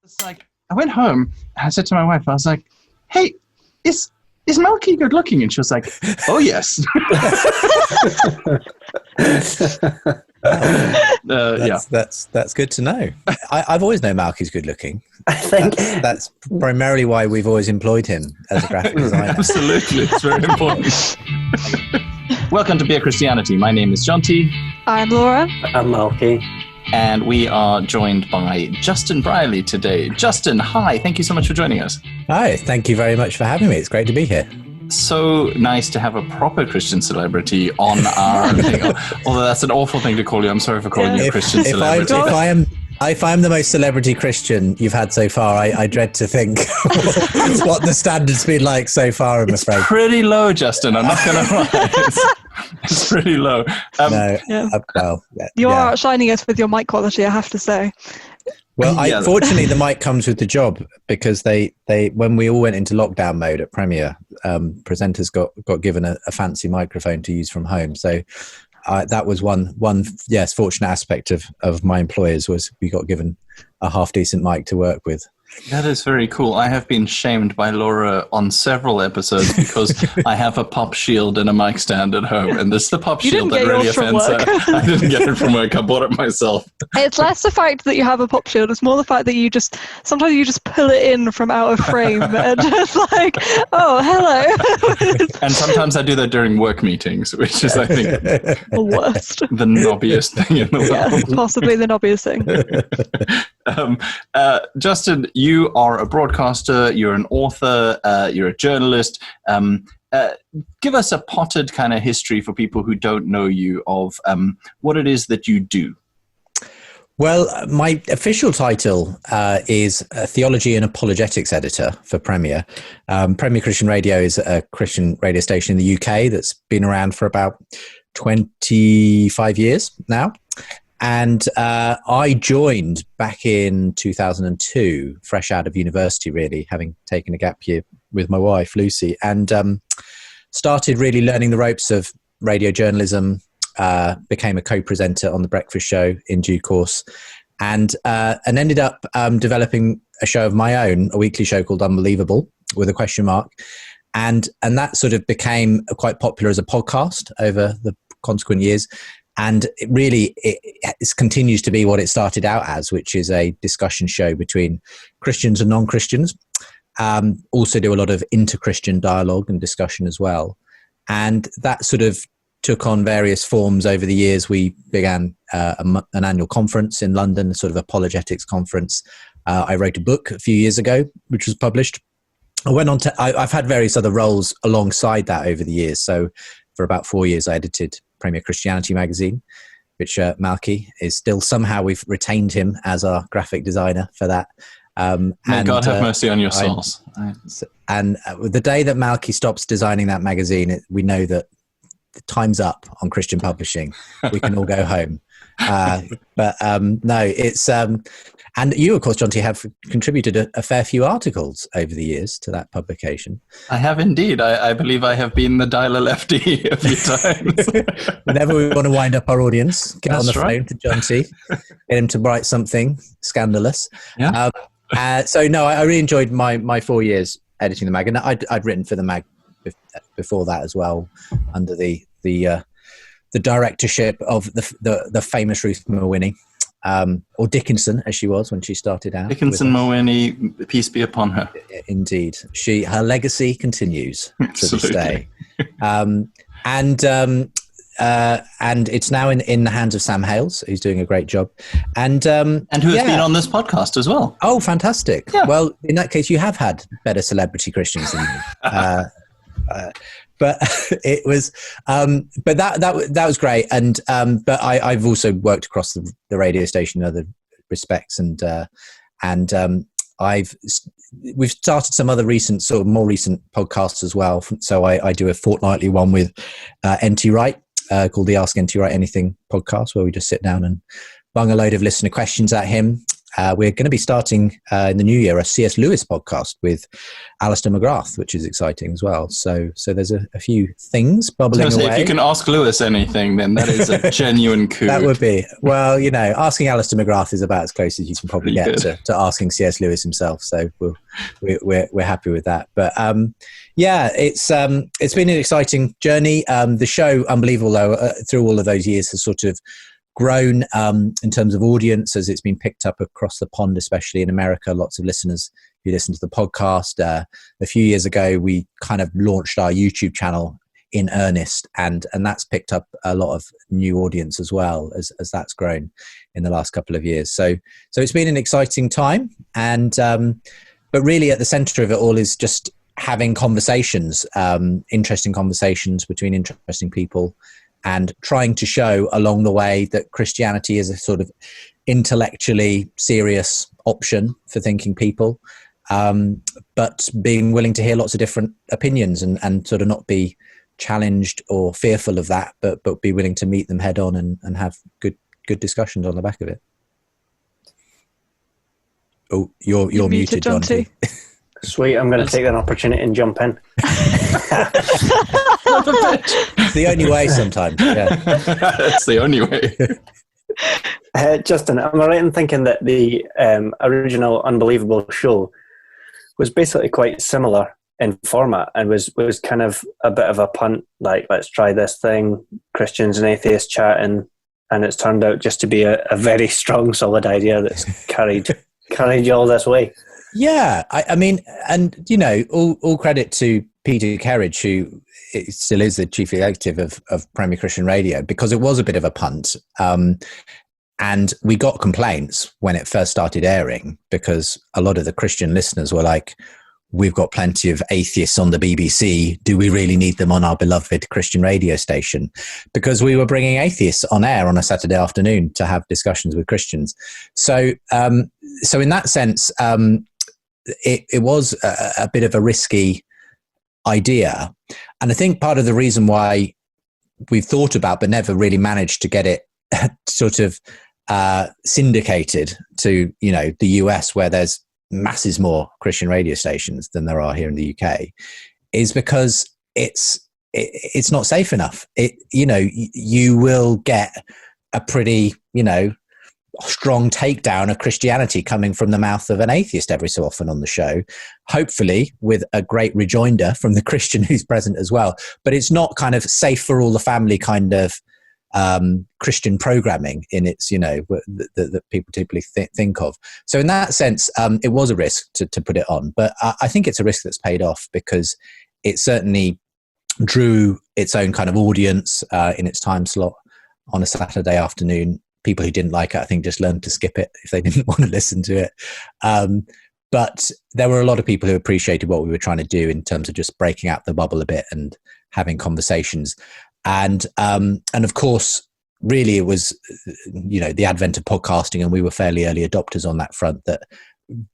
It's like, I went home and I said to my wife, I was like, hey, is Malky good looking? And she was like, oh, yes. That's good to know. I've always known Malky's good looking. I think that's primarily why we've always employed him as a graphic designer. Absolutely, it's very important. Welcome to Beer Christianity. My name is Jonty. I'm Laura. I'm Malky. And we are joined by Justin Brierley today. Justin, hi. Thank you so much for joining us. Hi. Thank you very much for having me. It's great to be here. So nice to have a proper Christian celebrity on our thing. Although that's an awful thing to call you. I'm sorry for calling you a Christian celebrity. If I'm the most celebrity Christian you've had so far, I dread to think what the standard's been like so far, I'm afraid. It's pretty low, Justin. I'm not going to lie. It's pretty low. You are outshining us with your mic quality, I have to say. Well, fortunately, the mic comes with the job because they when we all went into lockdown mode at Premiere, presenters got given a fancy microphone to use from home. So that was one fortunate aspect of my employers was we got given a half decent mic to work with. That is very cool. I have been shamed by Laura on several episodes because I have a pop shield and a mic stand at home, and this is the pop shield that really offends her. I didn't get it from work. I bought it myself. It's less the fact that you have a pop shield. It's more the fact that sometimes you just pull it in from out of frame and just like, oh, hello. And sometimes I do that during work meetings, which is, I think, the worst. The knobbiest thing in the world. Yeah, possibly the knobbiest thing. Justin, you are a broadcaster, you're an author, you're a journalist. Give us a potted kind of history for people who don't know you of what it is that you do. Well, my official title is a theology and apologetics editor for Premier. Premier Christian Radio is a Christian radio station in the UK that's been around for about 25 years now. And I joined back in 2002, fresh out of university, really, having taken a gap year with my wife, Lucy, and started really learning the ropes of radio journalism, became a co-presenter on The Breakfast Show in due course, and ended up developing a show of my own, a weekly show called Unbelievable, with a question mark. And that sort of became quite popular as a podcast over the consequent years. And it continues to be what it started out as, which is a discussion show between Christians and non-Christians. Also do a lot of inter-Christian dialogue and discussion as well. And that sort of took on various forms over the years. We began an annual conference in London, a sort of apologetics conference. I wrote a book a few years ago, which was published. I've had various other roles alongside that over the years. So for about 4 years, I edited Premier Christianity magazine, which Malky is still, somehow we've retained him as our graphic designer for that. May God have mercy on your souls. And the day that Malky stops designing that magazine, we know that the time's up on Christian publishing. We can all go home. No, it's... and you, of course, Jonty, have contributed a fair few articles over the years to that publication. I have indeed. I believe I have been the dialer lefty a few times. Whenever we want to wind up our audience, get on the phone to Jonty, get him to write something scandalous. Yeah. I really enjoyed my 4 years editing the mag, and I'd written for the mag before that as well, under the directorship of the famous Ruth Mawhinney. Or Dickinson, as she was when she started out. Dickinson Mawhinney, peace be upon her. Indeed, her legacy continues to this day, and it's now in the hands of Sam Hales, who's doing a great job, and who has been on this podcast as well. Oh, fantastic! Yeah. Well, in that case, you have had better celebrity Christians than me. But it was, but that was great, and but I've also worked across the radio station in other respects, and we've started some other more recent podcasts as well. So I do a fortnightly one with NT Wright called the Ask NT Wright Anything podcast, where we just sit down and bung a load of listener questions at him. we're going to be starting in the new year a C.S. Lewis podcast with Alistair McGrath, which is exciting as well. So there's a few things bubbling away. If you can ask Lewis anything, then that is a genuine coup. That would be, well, asking Alistair McGrath is about as close as you can probably get to asking C.S. Lewis himself. So we're happy with that. But it's been an exciting journey. The show, unbelievable though, through all of those years has sort of grown in terms of audience as it's been picked up across the pond, especially in America. Lots of listeners who listen to the podcast. A few years ago, we kind of launched our YouTube channel in earnest, and that's picked up a lot of new audience as well as that's grown in the last couple of years. So it's been an exciting time, and but really at the center of it all is just having conversations, interesting conversations between interesting people, and trying to show along the way that Christianity is a sort of intellectually serious option for thinking people, but being willing to hear lots of different opinions and sort of not be challenged or fearful of that, but be willing to meet them head on and have good discussions on the back of it. Oh, you're muted, Jonty. Sweet, I'm going to take that opportunity and jump in. It's the only way sometimes. Yeah. It's the only way. Justin, am I right in thinking that the original Unbelievable show was basically quite similar in format and was kind of a bit of a punt, like, let's try this thing, Christians and atheists chatting, and it's turned out just to be a very strong, solid idea that's carried you all this way? Yeah, I mean, and all credit to Peter Kerridge, who still is the chief executive of Premier Christian Radio, because it was a bit of a punt. And we got complaints when it first started airing, because a lot of the Christian listeners were like, we've got plenty of atheists on the BBC. Do we really need them on our beloved Christian radio station? Because we were bringing atheists on air on a Saturday afternoon to have discussions with Christians. So in that sense, it was a bit of a risky idea. And I think part of the reason why we've thought about but never really managed to get it sort of syndicated to the US, where there's masses more Christian radio stations than there are here in the UK, is because it's not safe enough. You will get a pretty strong takedown of Christianity coming from the mouth of an atheist every so often on the show, hopefully with a great rejoinder from the Christian who's present as well. But it's not kind of safe for all the family kind of Christian programming in its, that people typically think of. So in that sense, it was a risk to put it on. But I think it's a risk that's paid off, because it certainly drew its own kind of audience in its time slot on a Saturday afternoon. People who didn't like it, I think, just learned to skip it if they didn't want to listen to it. But there were a lot of people who appreciated what we were trying to do in terms of just breaking out the bubble a bit and having conversations. And of course, really, it was the advent of podcasting, and we were fairly early adopters on that front, that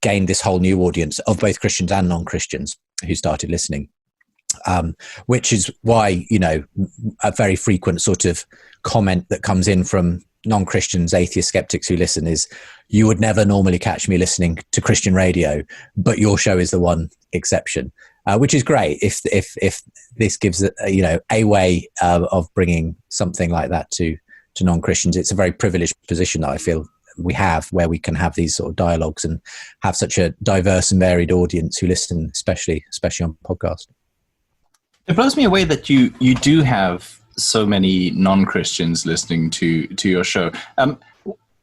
gained this whole new audience of both Christians and non-Christians who started listening. Which is why a very frequent sort of comment that comes in from non-Christians, atheists, skeptics who listen is, you would never normally catch me listening to Christian radio, but your show is the one exception, which is great. If this gives a way of bringing something like that to non-Christians, it's a very privileged position that I feel we have, where we can have these sort of dialogues and have such a diverse and varied audience who listen, especially on podcast. It blows me away that you do have so many non-Christians listening to your show.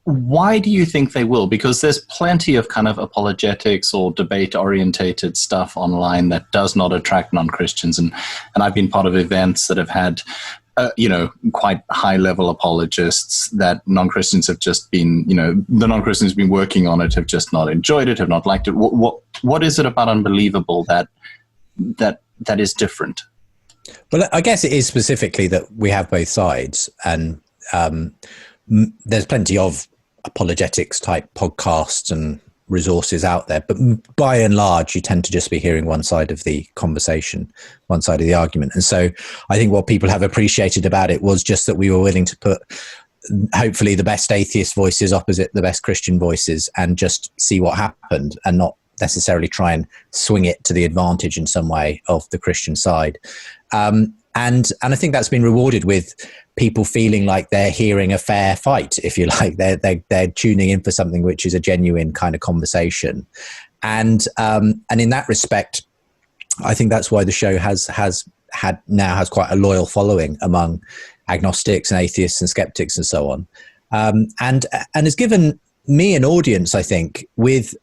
Why do you think they will? Because there's plenty of kind of apologetics or debate-orientated stuff online that does not attract non-Christians. And I've been part of events that have had, quite high-level apologists that non-Christians have just been, the non-Christians who've been working on it have just not enjoyed it, have not liked it. What is it about Unbelievable that is different? Well, I guess it is specifically that we have both sides, and there's plenty of apologetics type podcasts and resources out there, but by and large you tend to just be hearing one side of the conversation, one side of the argument. And so I think what people have appreciated about it was just that we were willing to put hopefully the best atheist voices opposite the best Christian voices, and just see what happened, and not necessarily try and swing it to the advantage in some way of the Christian side. And I think that's been rewarded with people feeling like they're hearing a fair fight, if you like. They're tuning in for something which is a genuine kind of conversation. And in that respect, I think that's why the show has quite a loyal following among agnostics and atheists and skeptics and so on. And has given me an audience, I think, with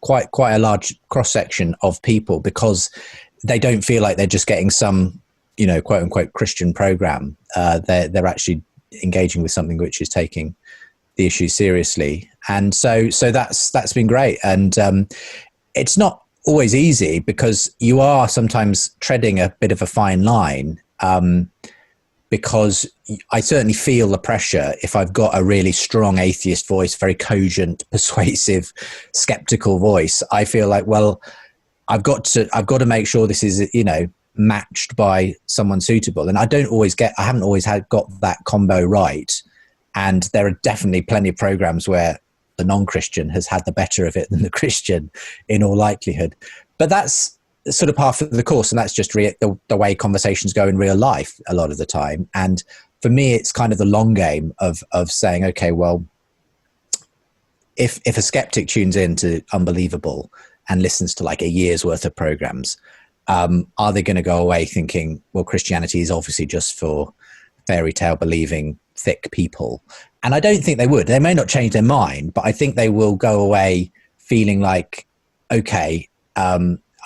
quite a large cross section of people, because they don't feel like they're just getting some, quote unquote Christian program. They're actually engaging with something which is taking the issue seriously. And so that's been great. And it's not always easy, because you are sometimes treading a bit of a fine line, because I certainly feel the pressure if I've got a really strong atheist voice, very cogent, persuasive, skeptical voice. I feel like, well, I've got to make sure this is, matched by someone suitable. And I haven't always got that combo right. And there are definitely plenty of programs where the non-Christian has had the better of it than the Christian, in all likelihood. But that's sort of part of the course, and that's just the way conversations go in real life a lot of the time. And for me, it's kind of the long game of saying, okay, well, if a skeptic tunes in to Unbelievable and listens to like a year's worth of programs, are they going to go away thinking, well, Christianity is obviously just for fairy tale believing thick people? And I don't think they would. They may not change their mind, but I think they will go away feeling like, okay,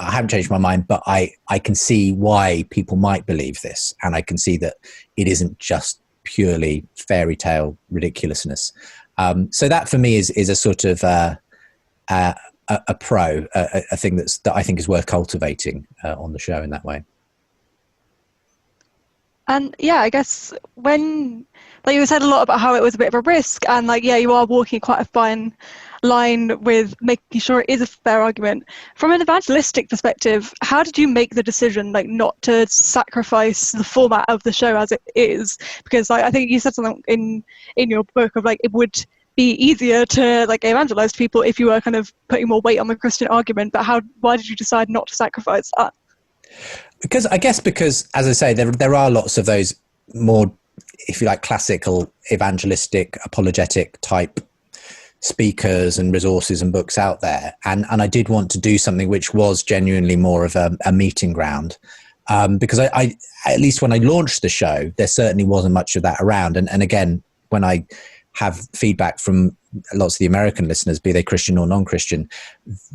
I haven't changed my mind, but I can see why people might believe this. And I can see that it isn't just purely fairy tale ridiculousness. So that for me is a sort of a thing that I think is worth cultivating on the show in that way. And yeah, I guess when, like you said a lot about how it was a bit of a risk, and like, yeah, you are walking quite a fine line with making sure it is a fair argument. From an evangelistic perspective, how did you make the decision like not to sacrifice the format of the show as it is? Because like, I think you said something in your book of like, it would be easier to like evangelize people if you were kind of putting more weight on the Christian argument, but why did you decide not to sacrifice that? Because as I say, there are lots of those more, if you like, classical evangelistic apologetic type speakers and resources and books out there, and I did want to do something which was genuinely more of a meeting ground, because I at least when I launched the show, there certainly wasn't much of that around. And again, when I have feedback from lots of the American listeners, be they Christian or non-Christian,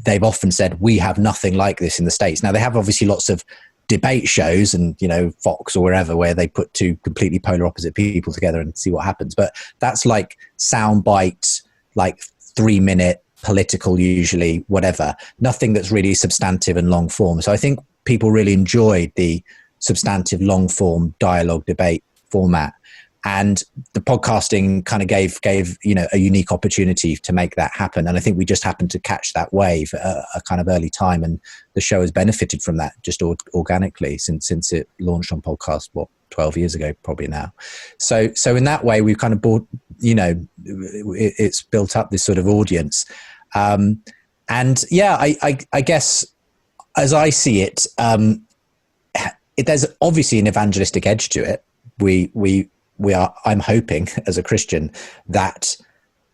they've often said, we have nothing like this in the States. Now, they have obviously lots of debate shows and, Fox or wherever, where they put two completely polar opposite people together and see what happens. But that's like sound bites, like 3-minute political, usually, whatever, nothing that's really substantive and long form. So I think people really enjoyed the substantive long form dialogue debate format. And the podcasting kind of gave a unique opportunity to make that happen. And I think we just happened to catch that wave at a kind of early time. And the show has benefited from that just organically since it launched on podcast, 12 years ago, probably now. So in that way, we've kind of bought, it's built up this sort of audience. And yeah, I guess as I see it, there's obviously an evangelistic edge to it. I'm hoping as a Christian that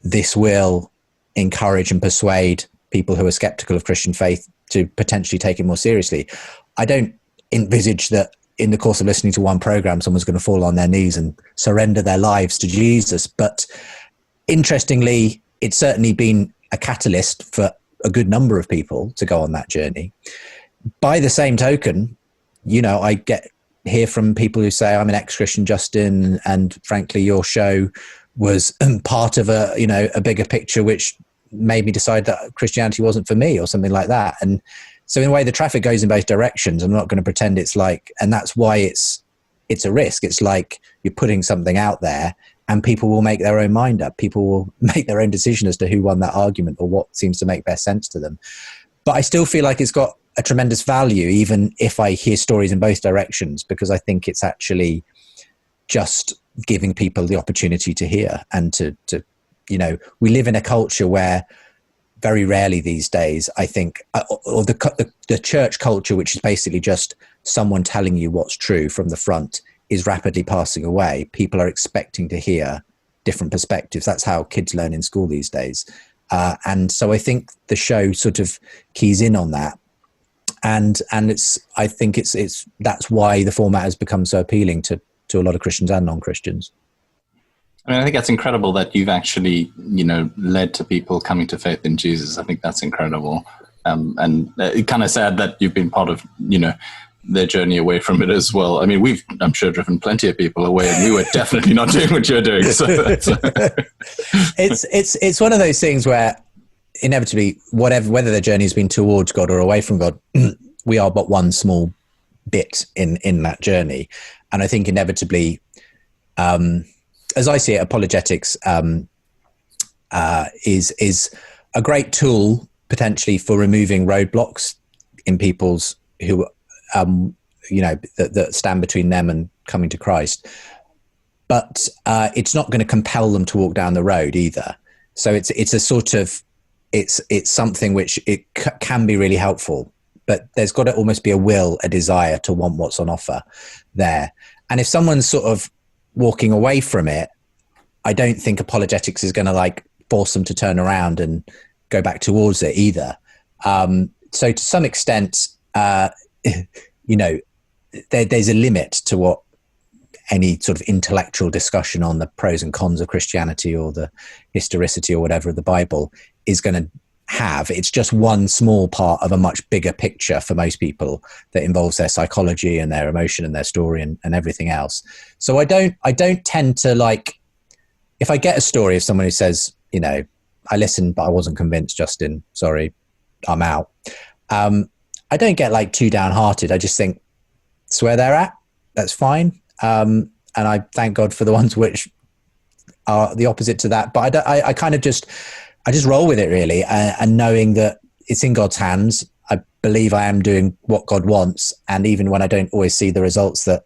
this will encourage and persuade people who are skeptical of Christian faith to potentially take it more seriously. I don't envisage that in the course of listening to one program, someone's going to fall on their knees and surrender their lives to Jesus. But interestingly, it's certainly been a catalyst for a good number of people to go on that journey. By the same token, I hear from people who say, I'm an ex-Christian, Justin, and frankly, your show was part of a bigger picture which made me decide that Christianity wasn't for me, or something like that. And so in a way, the traffic goes in both directions. I'm not going to pretend it's like, and that's why it's a risk. It's like you're putting something out there and people will make their own mind up. People will make their own decision as to who won that argument or what seems to make best sense to them. But I still feel like it's got a tremendous value, even if I hear stories in both directions, because I think it's actually just giving people the opportunity to hear and to we live in a culture where very rarely these days, I think, or the church culture, which is basically just someone telling you what's true from the front, is rapidly passing away. People are expecting to hear different perspectives. That's how kids learn in school these days. And so I think the show sort of keys in on that. And I think that's why the format has become so appealing to a lot of Christians and non-Christians. I mean, I think that's incredible that you've actually, led to people coming to faith in Jesus. I think that's incredible. And it's kind of sad that you've been part of, their journey away from it as well. I mean, I'm sure, driven plenty of people away, and we were definitely not doing what you're doing. So it's one of those things where inevitably, whether their journey has been towards God or away from God, we are but one small bit in that journey. And I think inevitably, as I see it, apologetics is a great tool potentially for removing roadblocks in people's who that stand between them and coming to Christ. But it's not going to compel them to walk down the road either. So it's a sort of it's something which it can be really helpful, but there's got to almost be a desire to want what's on offer there. And if someone's sort of walking away from it, I don't think apologetics is going to force them to turn around and go back towards it either. So to some extent, there's a limit to what any sort of intellectual discussion on the pros and cons of Christianity or the historicity or whatever of the Bible is going to have. It's just one small part of a much bigger picture for most people that involves their psychology and their emotion and their story and everything else. So I don't tend to if I get a story of someone who says, I listened, but I wasn't convinced, Justin, sorry, I'm out. I don't get too downhearted. I just think, it's where they're at. That's fine. And I thank God for the ones which are the opposite to that. But I kind of just roll with it really. And knowing that it's in God's hands, I believe I am doing what God wants. And even when I don't always see the results that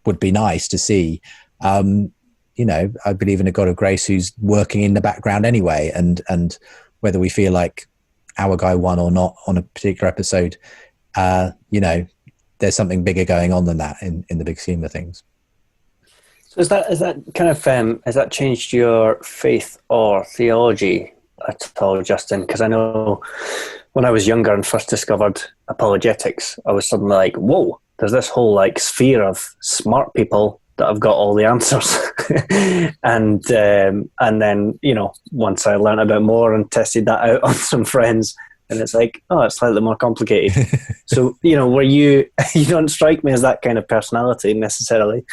would be nice to see, I believe in a God of grace who's working in the background anyway. And whether we feel like our guy won or not on a particular episode, there's something bigger going on than that in the big scheme of things. So is that kind of has that changed your faith or theology at all, Justin? Because I know when I was younger and first discovered apologetics, I was suddenly like, whoa, there's this whole sphere of smart people that have got all the answers. and then once I learned a bit more and tested that out on some friends, and it's it's slightly more complicated. So, were you don't strike me as that kind of personality necessarily,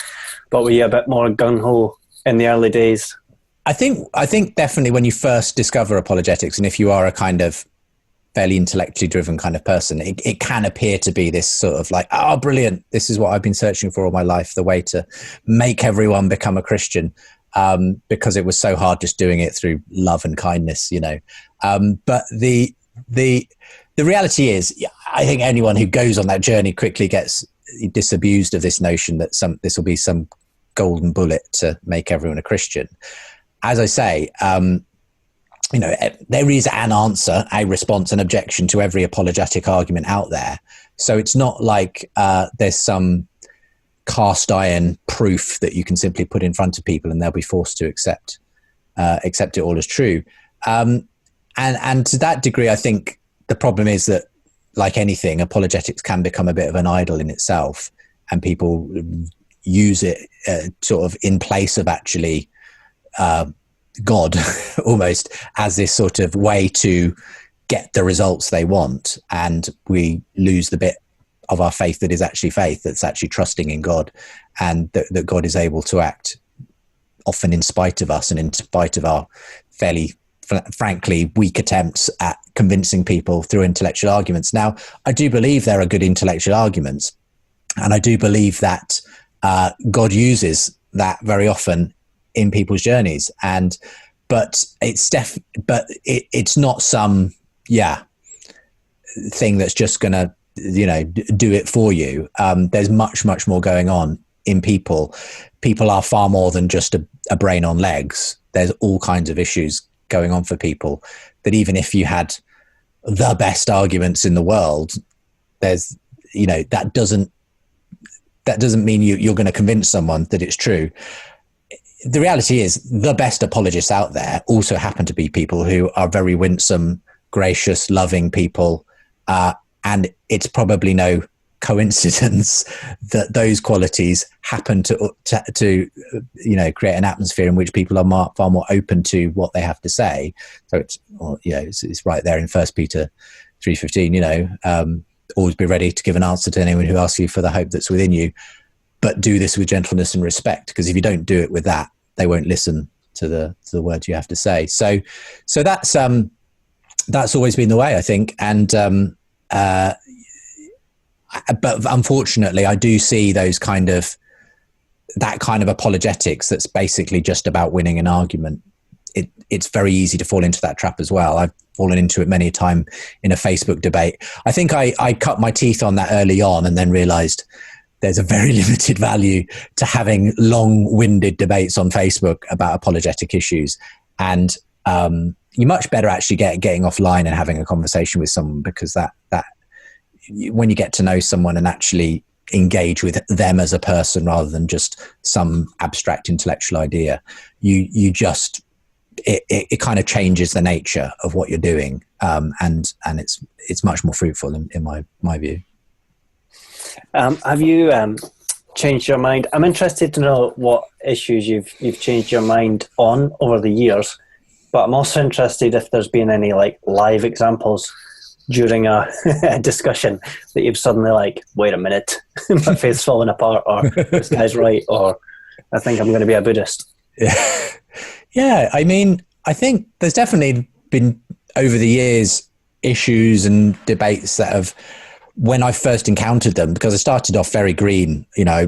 but were you a bit more gung-ho in the early days? I think definitely when you first discover apologetics, and if you are a kind of fairly intellectually driven kind of person, it can appear to be this sort of oh, brilliant, this is what I've been searching for all my life, the way to make everyone become a Christian, because it was so hard just doing it through love and kindness, but the reality is, I think anyone who goes on that journey quickly gets disabused of this notion that this will be some golden bullet to make everyone a Christian. As I say, there is an answer, a response, an objection to every apologetic argument out there. So it's not like there's some cast iron proof that you can simply put in front of people and they'll be forced to accept it all as true. And to that degree, I think the problem is that, like anything, apologetics can become a bit of an idol in itself, and people use it sort of in place of actually God, almost as this sort of way to get the results they want. And we lose the bit of our faith that is actually faith, that's actually trusting in God, and that God is able to act often in spite of us and in spite of our fairly frankly weak attempts at convincing people through intellectual arguments. Now, I do believe there are good intellectual arguments, and I do believe that God uses that very often in people's journeys. But it's not some thing that's just going to do it for you. There's much more going on in people are far more than just a brain on legs. There's all kinds of issues going on for people that even if you had the best arguments in the world, there's, that doesn't mean you're going to convince someone that it's true. The reality is the best apologists out there also happen to be people who are very winsome, gracious, loving people. And it's probably no coincidence that those qualities happen to create an atmosphere in which people are far more open to what they have to say. So it's right there in 1 Peter 3:15, always be ready to give an answer to anyone who asks you for the hope that's within you, but do this with gentleness and respect, because if you don't do it with that, they won't listen to the words you have to say. So that's always been the way, I think. And but unfortunately, I do see that kind of apologetics that's basically just about winning an argument. It's very easy to fall into that trap as well. I've fallen into it many a time in a Facebook debate. I think I cut my teeth on that early on and then realized there's a very limited value to having long-winded debates on Facebook about apologetic issues. And you're much better actually getting offline and having a conversation with someone, because that when you get to know someone and actually engage with them as a person rather than just some abstract intellectual idea, you just it kind of changes the nature of what you're doing, and it's much more fruitful in my view. Have you changed your mind? I'm interested to know what issues you've changed your mind on over the years, but I'm also interested if there's been any live examples during a discussion that you've suddenly wait a minute, my faith's falling apart, or this guy's right, or I think I'm going to be a Buddhist. Yeah, I mean, I think there's definitely been over the years issues and debates that have, when I first encountered them, because I started off very green, I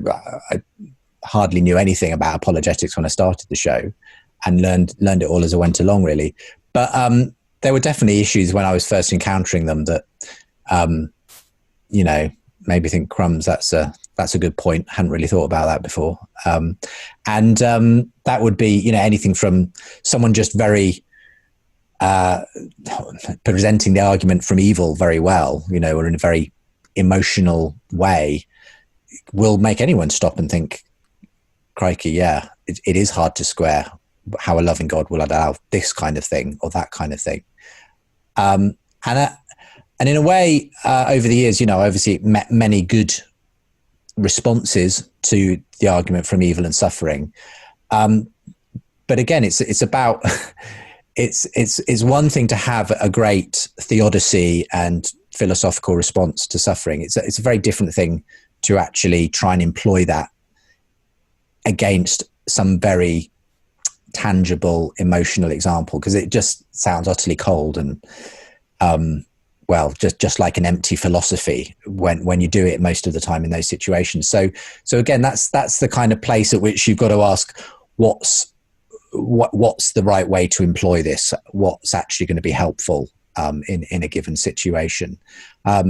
hardly knew anything about apologetics when I started the show, and learned it all as I went along, really. But there were definitely issues when I was first encountering them that, maybe think, crumbs, that's a good point. Hadn't really thought about that before. And that would be, anything from someone just very presenting the argument from evil very well, or in a very emotional way, will make anyone stop and think, crikey, yeah, it is hard to square how a loving God will allow this kind of thing or that kind of thing. And in a way, over the years, I obviously met many good responses to the argument from evil and suffering. But again, it's about, it's one thing to have a great theodicy and philosophical response to suffering. It's a very different thing to actually try and employ that against some very tangible emotional example, because it just sounds utterly cold and just like an empty philosophy when you do it most of the time in those situations. So again, that's the kind of place at which you've got to ask what's the right way to employ this, what's actually going to be helpful in a given situation. I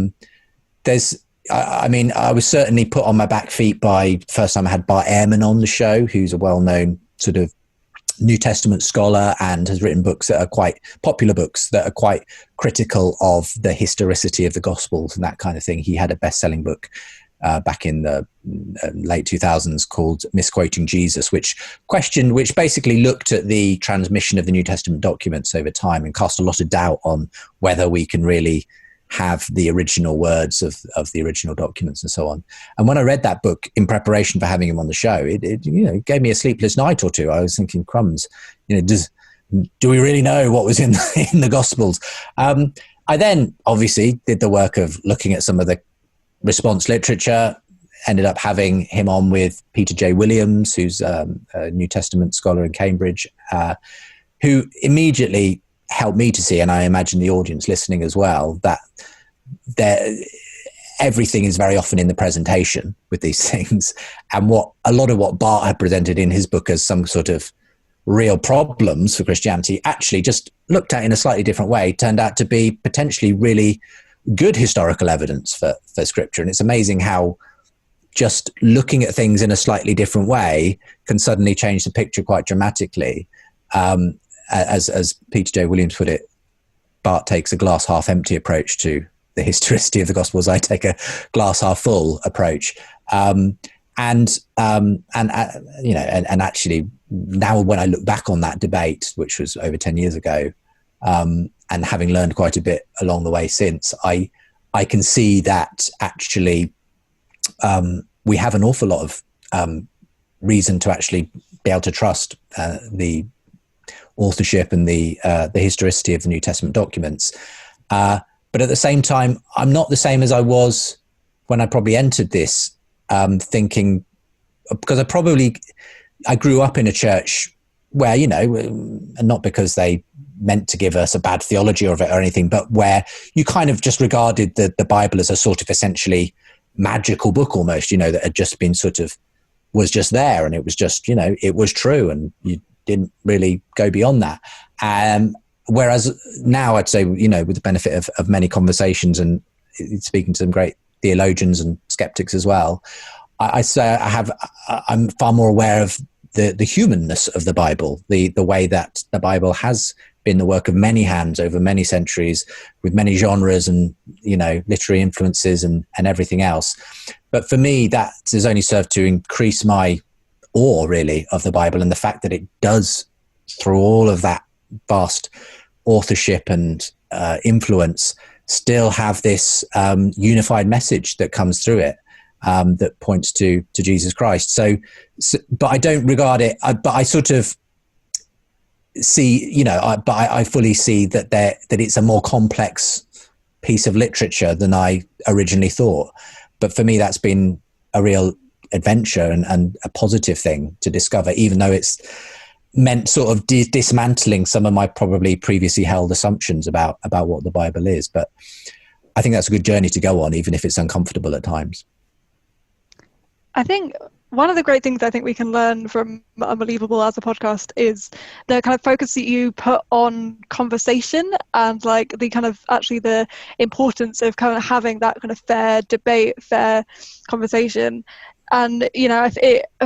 was certainly put on my back feet by first time I had Bart Ehrman on the show, who's a well-known sort of New Testament scholar and has written books that are quite popular, books that are quite critical of the historicity of the Gospels and that kind of thing. He had a best-selling book back in the late 2000s called Misquoting Jesus, which basically looked at the transmission of the New Testament documents over time and cast a lot of doubt on whether we can really have the original words of the original documents and so on. And when I read that book in preparation for having him on the show, it gave me a sleepless night or two. I was thinking, crumbs, do we really know what was in the Gospels? I then obviously did the work of looking at some of the response literature, ended up having him on with Peter J. Williams, who's a New Testament scholar in Cambridge, who immediately helped me to see, and I imagine the audience listening as well, that everything is very often in the presentation with these things. And a lot of what Bart had presented in his book as some sort of real problems for Christianity, actually just looked at in a slightly different way, turned out to be potentially really good historical evidence for Scripture. And it's amazing how just looking at things in a slightly different way can suddenly change the picture quite dramatically. As Peter J. Williams put it, Bart takes a glass half empty approach to the historicity of the Gospels. I take a glass half full approach. And actually now when I look back on that debate, which was over 10 years ago, and having learned quite a bit along the way since, I can see that actually we have an awful lot of reason to actually be able to trust the authorship and the historicity of the New Testament documents. But at the same time, I'm not the same as I was when I probably entered this, thinking, because I grew up in a church where, and not because they meant to give us a bad theology of it or anything, but where you kind of just regarded the Bible as a sort of essentially magical book almost, that had just been was just there, and it was just, it was true, and you didn't really go beyond that. Whereas now I'd say, with the benefit of many conversations and speaking to some great theologians and skeptics as well, I say I'm far more aware of the humanness of the Bible, the way that the Bible has been the work of many hands over many centuries, with many genres and literary influences and everything else. But for me, that has only served to increase my awe, really, of the Bible, and the fact that it does, through all of that vast authorship and influence, still have this unified message that comes through it, that points to Jesus Christ. So, but I don't regard it. But I sort of see, I fully see that it's a more complex piece of literature than I originally thought. But for me, that's been a real adventure and a positive thing to discover, even though it's meant sort of dismantling some of my probably previously held assumptions about what the Bible is. But I think that's a good journey to go on, even if it's uncomfortable at times. I think one of the great things I think we can learn from Unbelievable as a podcast is the kind of focus that you put on conversation, and like the kind of actually the importance of kind of having that kind of fair debate, fair conversation. And,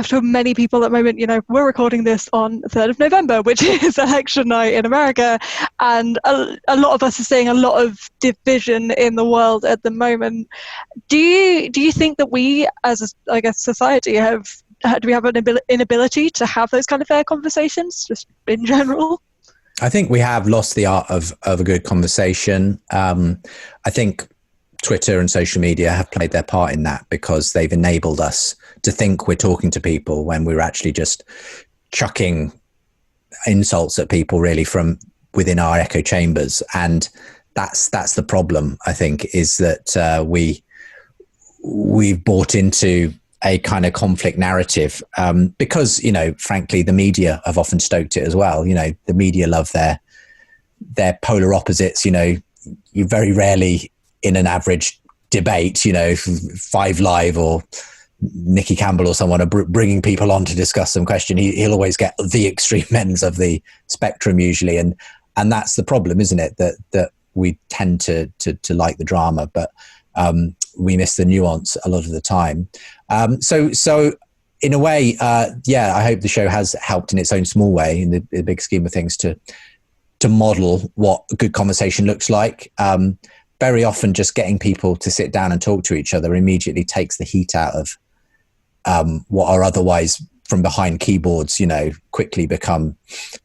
for many people at the moment, we're recording this on the 3rd of November, which is election night in America. And a lot of us are seeing a lot of division in the world at the moment. Do you think that we, as society, do we have an inability to have those kind of fair conversations, just in general? I think we have lost the art of a good conversation. I think Twitter and social media have played their part in that, because they've enabled us to think we're talking to people when we're actually just chucking insults at people really from within our echo chambers. And that's the problem, I think, is that we've bought into a kind of conflict narrative, because, frankly, the media have often stoked it as well. The media love their polar opposites. You very rarely in an average debate, 5 Live or Nicky Campbell or someone are bringing people on to discuss some question. He'll always get the extreme ends of the spectrum usually. And that's the problem, isn't it? That we tend to like the drama, but we miss the nuance a lot of the time. So in a way, I hope the show has helped in its own small way in the big scheme of things to model what a good conversation looks like. Very often just getting people to sit down and talk to each other immediately takes the heat out of what are otherwise, from behind keyboards, quickly become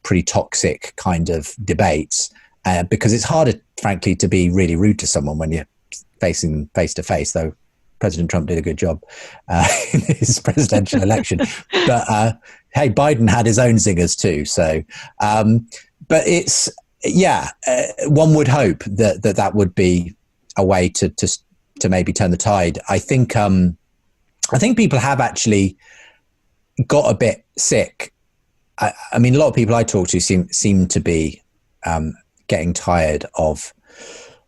pretty toxic kind of debates, because it's harder, frankly, to be really rude to someone when you're facing them face to face, though President Trump did a good job in his presidential election. But hey, Biden had his own zingers too. So, but it's, one would hope that would be a way to maybe turn the tide. I think people have actually got a bit sick. I mean, a lot of people I talk to seem to be getting tired of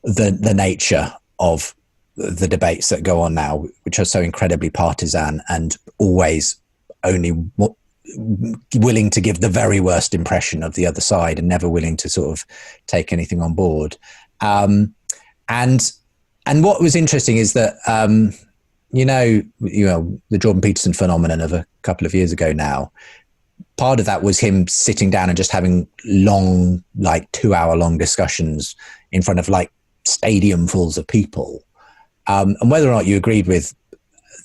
the nature of the debates that go on now, which are so incredibly partisan and always only willing to give the very worst impression of the other side and never willing to sort of take anything on board. And what was interesting is that the Jordan Peterson phenomenon of a couple of years ago now. Part of that was him sitting down and just having long, like 2-hour long discussions in front of like stadium fulls of people. And whether or not you agreed with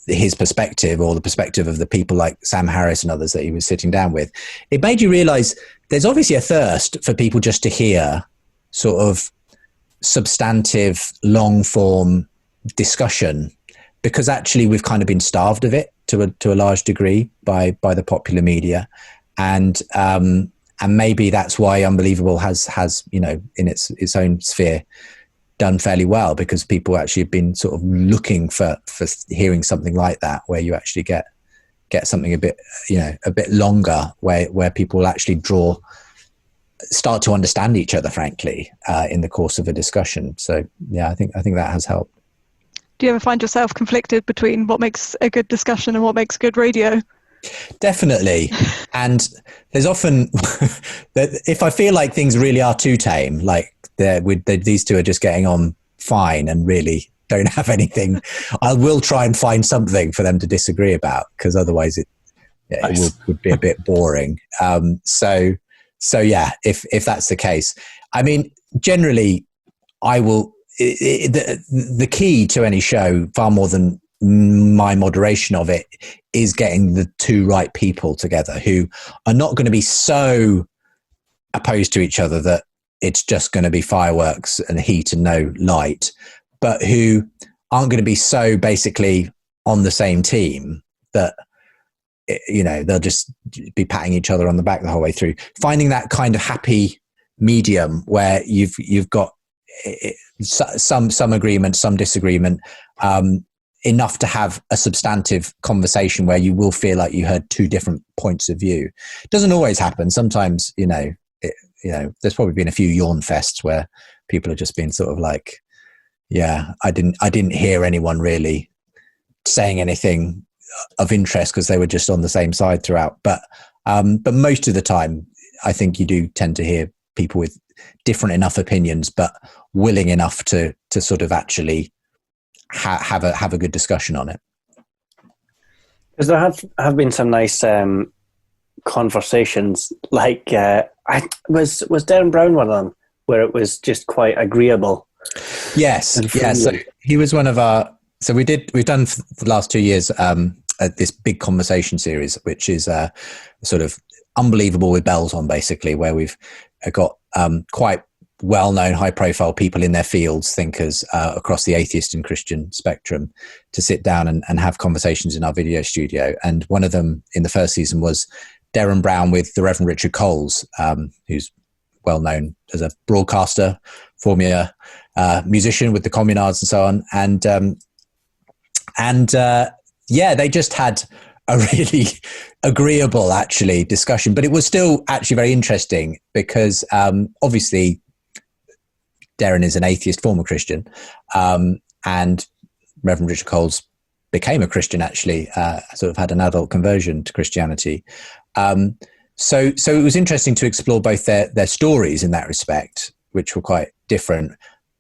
his perspective or the perspective of the people like Sam Harris and others that he was sitting down with, it made you realize there's obviously a thirst for people just to hear sort of substantive, long form discussion, because actually we've kind of been starved of it to a large degree by the popular media. And maybe that's why Unbelievable has in its own sphere done fairly well, because people actually have been sort of looking for hearing something like that, where you actually get something a bit longer, where people actually start to understand each other, frankly, in the course of a discussion. So yeah, I think that has helped. Do you ever find yourself conflicted between what makes a good discussion and what makes good radio? Definitely. And there's often that if I feel like things really are too tame, like these two are just getting on fine and really don't have anything, I will try and find something for them to disagree about, because otherwise it would be a bit boring. So yeah, if that's the case, I mean, generally I will, the key to any show, far more than my moderation of it, is getting the two right people together who are not going to be so opposed to each other that it's just going to be fireworks and heat and no light, but who aren't going to be so basically on the same team that they'll just be patting each other on the back the whole way through. Finding that kind of happy medium where you've got some agreement, some disagreement, enough to have a substantive conversation where you will feel like you heard two different points of view. It doesn't always happen. Sometimes, there's probably been a few yawn fests where people have just been sort of like, yeah, I didn't hear anyone really saying anything of interest because they were just on the same side throughout. But most of the time, I think you do tend to hear people with different enough opinions, but willing enough to sort of actually have a good discussion on it. Because there have been some nice conversations, like was Derren Brown one of them, where it was just quite agreeable. Yes, yeah. So he was one of our. So we've done for the last 2 years this big conversation series, which is sort of Unbelievable with bells on, basically, where we've got quite well-known, high-profile people in their fields, thinkers across the atheist and Christian spectrum, to sit down and have conversations in our video studio. And one of them in the first season was Derren Brown with the Reverend Richard Coles, who's well-known as a broadcaster, former musician with the Communards and so on. And they just had a really agreeable, actually, discussion. But it was still actually very interesting because obviously Derren is an atheist, former Christian, and Reverend Richard Coles became a Christian, actually, sort of had an adult conversion to Christianity. So it was interesting to explore both their stories in that respect, which were quite different.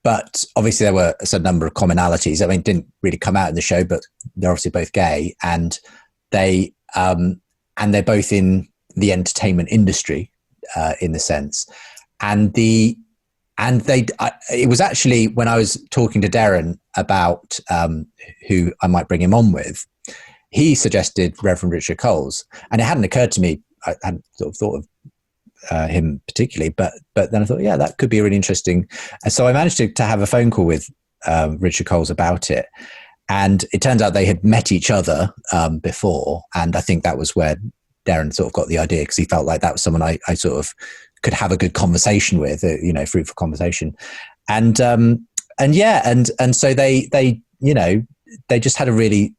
But obviously there were a certain number of commonalities. I mean, it didn't really come out in the show, but they're obviously both gay, and they're both in the entertainment industry, in the sense. It was actually when I was talking to Derren about who I might bring him on with, he suggested Reverend Richard Coles, and it hadn't occurred to me. I hadn't sort of thought of him particularly, but then I thought, yeah, that could be really interesting. And so I managed to have a phone call with Richard Coles about it, and it turns out they had met each other before, and I think that was where Derren sort of got the idea, because he felt like that was someone I sort of could have a good conversation with, fruitful conversation, and so they just had a really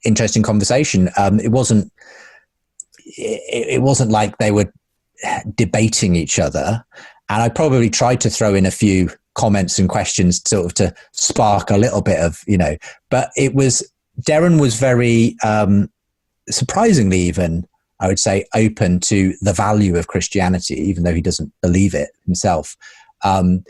interesting conversation. It wasn't like they were debating each other, and I probably tried to throw in a few comments and questions sort of to spark a little bit of, but Derren was very surprisingly, even I would say, open to the value of Christianity, even though he doesn't believe it himself. I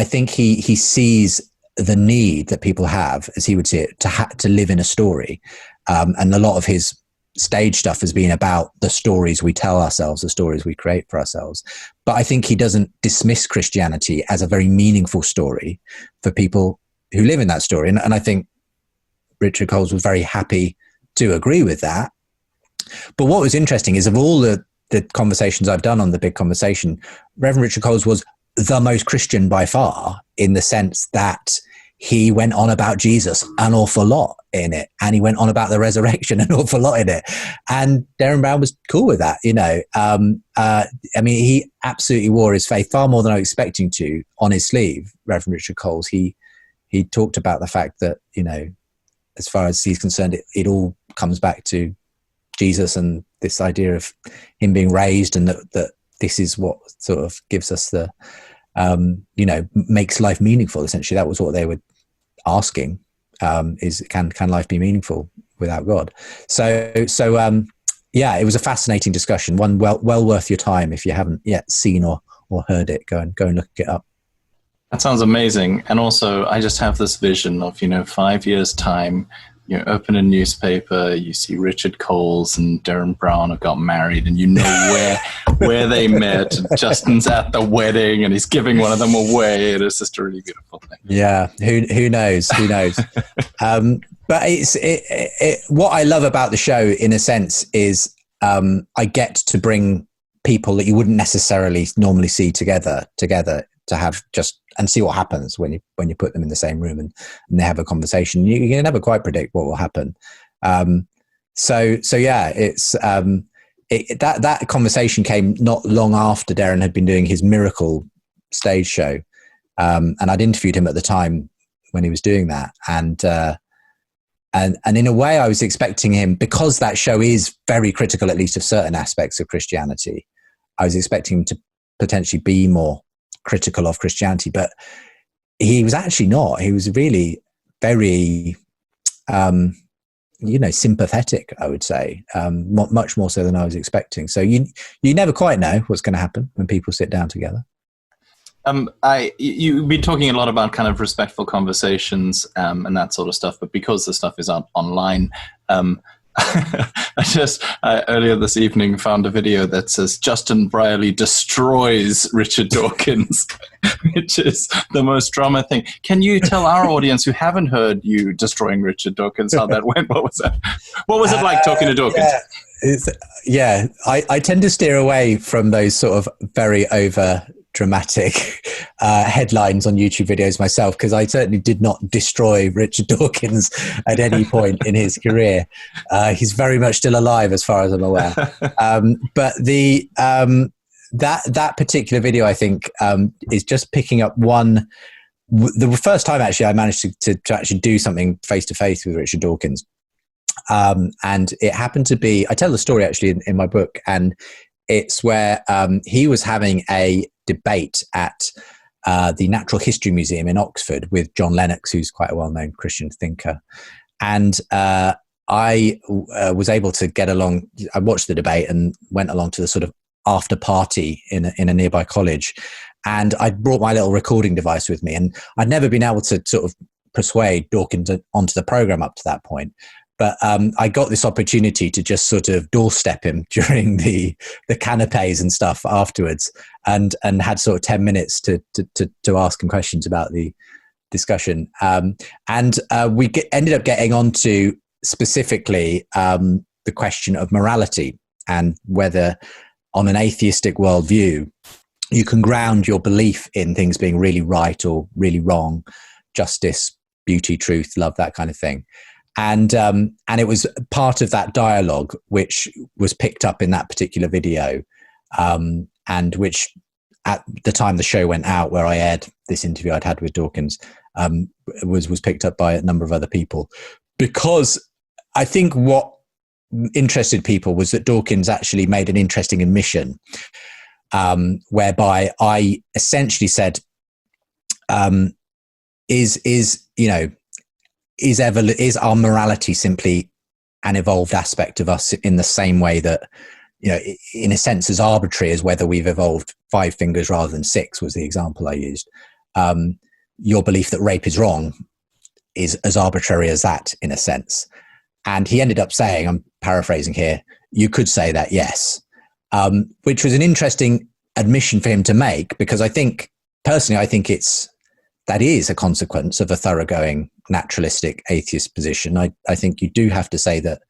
think he sees the need that people have, as he would see it, to live in a story. And a lot of his stage stuff has been about the stories we tell ourselves, the stories we create for ourselves. But I think he doesn't dismiss Christianity as a very meaningful story for people who live in that story. And I think Richard Coles was very happy to agree with that. But what was interesting is, of all the conversations I've done on The Big Conversation, Reverend Richard Coles was the most Christian by far, in the sense that he went on about Jesus an awful lot in it, and he went on about the resurrection an awful lot in it. And Derren Brown was cool with that, you know. I mean, he absolutely wore his faith far more than I was expecting to on his sleeve. Reverend Richard Coles, he talked about the fact that, you know, as far as he's concerned, it all comes back to Jesus and this idea of him being raised, and that this is what sort of gives us the, you know, makes life meaningful. Essentially, that was what they were asking, is can life be meaningful without God? So yeah, it was a fascinating discussion, one well worth your time. If you haven't yet seen or heard it, go and look it up. That sounds amazing. And also, I just have this vision of, 5 years' time, you open a newspaper, you see Richard Coles and Derren Brown have got married, and you know where they met. And Justin's at the wedding, and he's giving one of them away. And it's just a really beautiful thing. Yeah, who knows? Who knows? But what I love about the show, in a sense, is I get to bring people that you wouldn't necessarily normally see together to have just and see what happens when you put them in the same room and they have a conversation. You can never quite predict what will happen. So yeah, it's that conversation came not long after Derren had been doing his Miracle stage show, and I'd interviewed him at the time when he was doing that, and in a way I was expecting him, because that show is very critical, at least of certain aspects of Christianity, I was expecting him to potentially be more critical of Christianity, but he was actually not. He was really very, sympathetic, I would say, much more so than I was expecting. So you never quite know what's going to happen when people sit down together. You've been talking a lot about kind of respectful conversations and that sort of stuff, but because the stuff is online, I earlier this evening found a video that says Justin Brierley destroys Richard Dawkins, which is the most drama thing. Can you tell our audience who haven't heard you destroying Richard Dawkins how that went? What was that? What was it like talking to Dawkins? I tend to steer away from those sort of very over dramatic headlines on YouTube videos myself, because I certainly did not destroy Richard Dawkins at any point in his career. He's very much still alive, as far as I'm aware. But that particular video, I think, is just picking up the first time actually I managed to actually do something face to face with Richard Dawkins, and it happened to be, I tell the story actually in my book, and it's where he was having a debate at the Natural History Museum in Oxford with John Lennox, who's quite a well-known Christian thinker. And I was able to get along. I watched the debate and went along to the sort of after party in a nearby college. And I brought my little recording device with me. And I'd never been able to sort of persuade Dawkins onto the program up to that point. But I got this opportunity to just sort of doorstep him during the canapes and stuff afterwards, and had sort of 10 minutes to ask him questions about the discussion. And we ended up getting onto specifically the question of morality, and whether on an atheistic worldview you can ground your belief in things being really right or really wrong, justice, beauty, truth, love, that kind of thing. And it was part of that dialogue which was picked up in that particular video, and which at the time the show went out, where I aired this interview I'd had with Dawkins, was picked up by a number of other people, because I think what interested people was that Dawkins actually made an interesting admission, whereby I essentially said, is our morality simply an evolved aspect of us, in the same way that, in a sense, as arbitrary as whether we've evolved 5 fingers rather than 6 was the example I used. your belief that rape is wrong is as arbitrary as that, in a sense. And he ended up saying, I'm paraphrasing here, you could say that, yes, which was an interesting admission for him to make, because I think, personally, I think that is a consequence of a thoroughgoing naturalistic atheist position. I think you do have to say that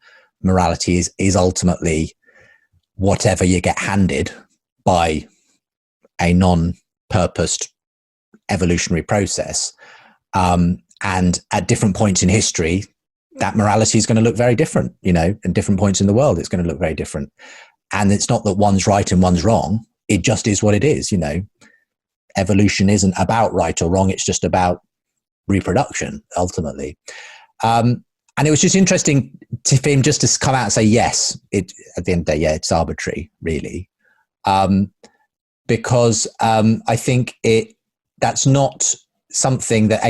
morality is ultimately whatever you get handed by a non-purposed evolutionary process. And at different points in history, that morality is going to look very different, at different points in the world, it's going to look very different. And it's not that one's right and one's wrong. It just is what it is, Evolution isn't about right or wrong. It's just about reproduction, ultimately. And it was just interesting for him just to come out and say, yes, at the end of the day, yeah, it's arbitrary, really. Because I think that's not something that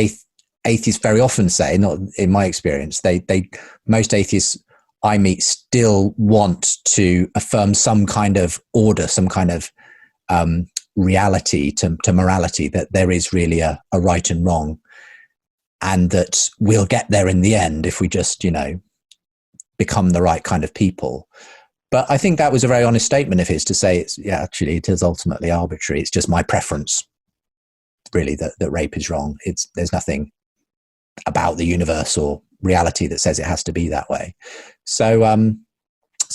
atheists very often say, not in my experience. Most atheists I meet still want to affirm some kind of order, some kind of reality to morality, that there is really a right and wrong, and that we'll get there in the end if we just, become the right kind of people. But I think that was a very honest statement of his to say, actually, it is ultimately arbitrary. It's just my preference, really, that rape is wrong. There's nothing about the universe or reality that says it has to be that way. So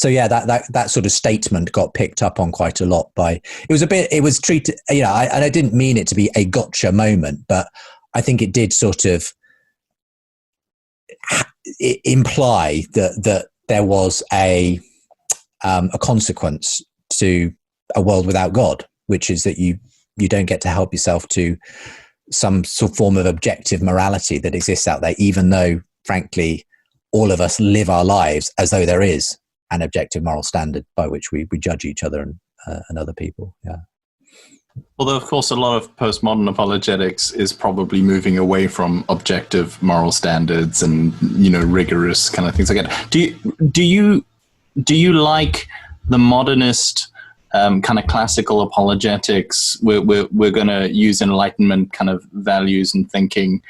yeah, that sort of statement got picked up on quite a lot it was treated, and I didn't mean it to be a gotcha moment, but I think it did sort of imply that there was a consequence to a world without God, which is that you don't get to help yourself to some sort of form of objective morality that exists out there, even though, frankly, all of us live our lives as though there is an objective moral standard by which we judge each other and other people. Yeah. Although, of course, a lot of postmodern apologetics is probably moving away from objective moral standards and, rigorous kind of things like that. Do you like the modernist kind of classical apologetics? We're going to use Enlightenment kind of values and thinking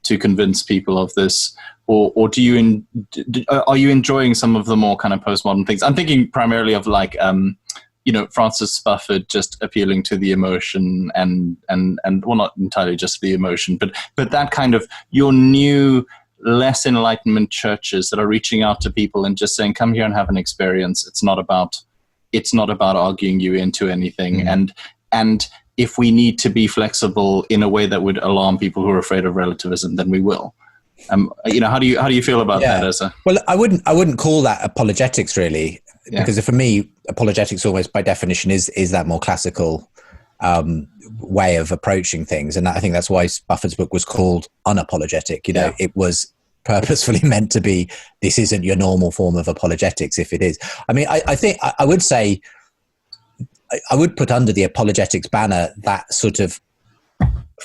to convince people of this, or are you enjoying some of the more kind of postmodern things? I'm thinking primarily of like Francis Spufford just appealing to the emotion and well, not entirely just the emotion, but that kind of your new less Enlightenment churches that are reaching out to people and just saying, come here and have an experience. It's not about arguing you into anything. And if we need to be flexible in a way that would alarm people who are afraid of relativism, then we will. How do you feel about that? Well, I wouldn't call that apologetics, really, because for me, apologetics almost by definition is that more classical way of approaching things, and I think that's why Spufford's book was called Unapologetic. It was purposefully meant to be. This isn't your normal form of apologetics. If it is, I mean, I think I would say I would put under the apologetics banner that sort of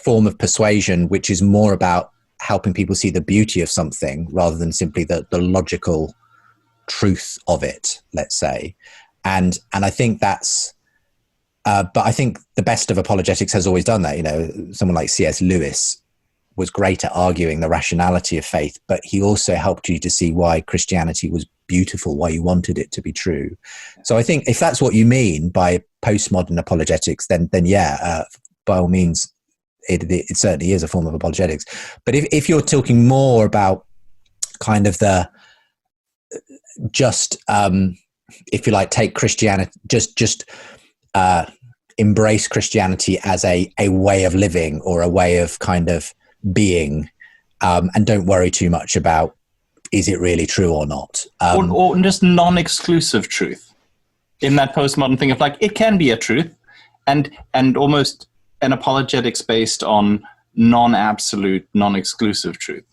form of persuasion, which is more about helping people see the beauty of something rather than simply the logical truth of it, let's say. And I think that's, but I think the best of apologetics has always done that. Someone like C.S. Lewis was great at arguing the rationality of faith, but he also helped you to see why Christianity was beautiful, why you wanted it to be true. So I think if that's what you mean by postmodern apologetics, then by all means, it certainly is a form of apologetics. But if you're talking more about kind of the just if you like, take Christianity, just embrace Christianity as a way of living or a way of kind of being, and don't worry too much about is it really true or not, or just non-exclusive truth in that postmodern thing of like it can be a truth, and almost an apologetics based on non-absolute, non-exclusive truth.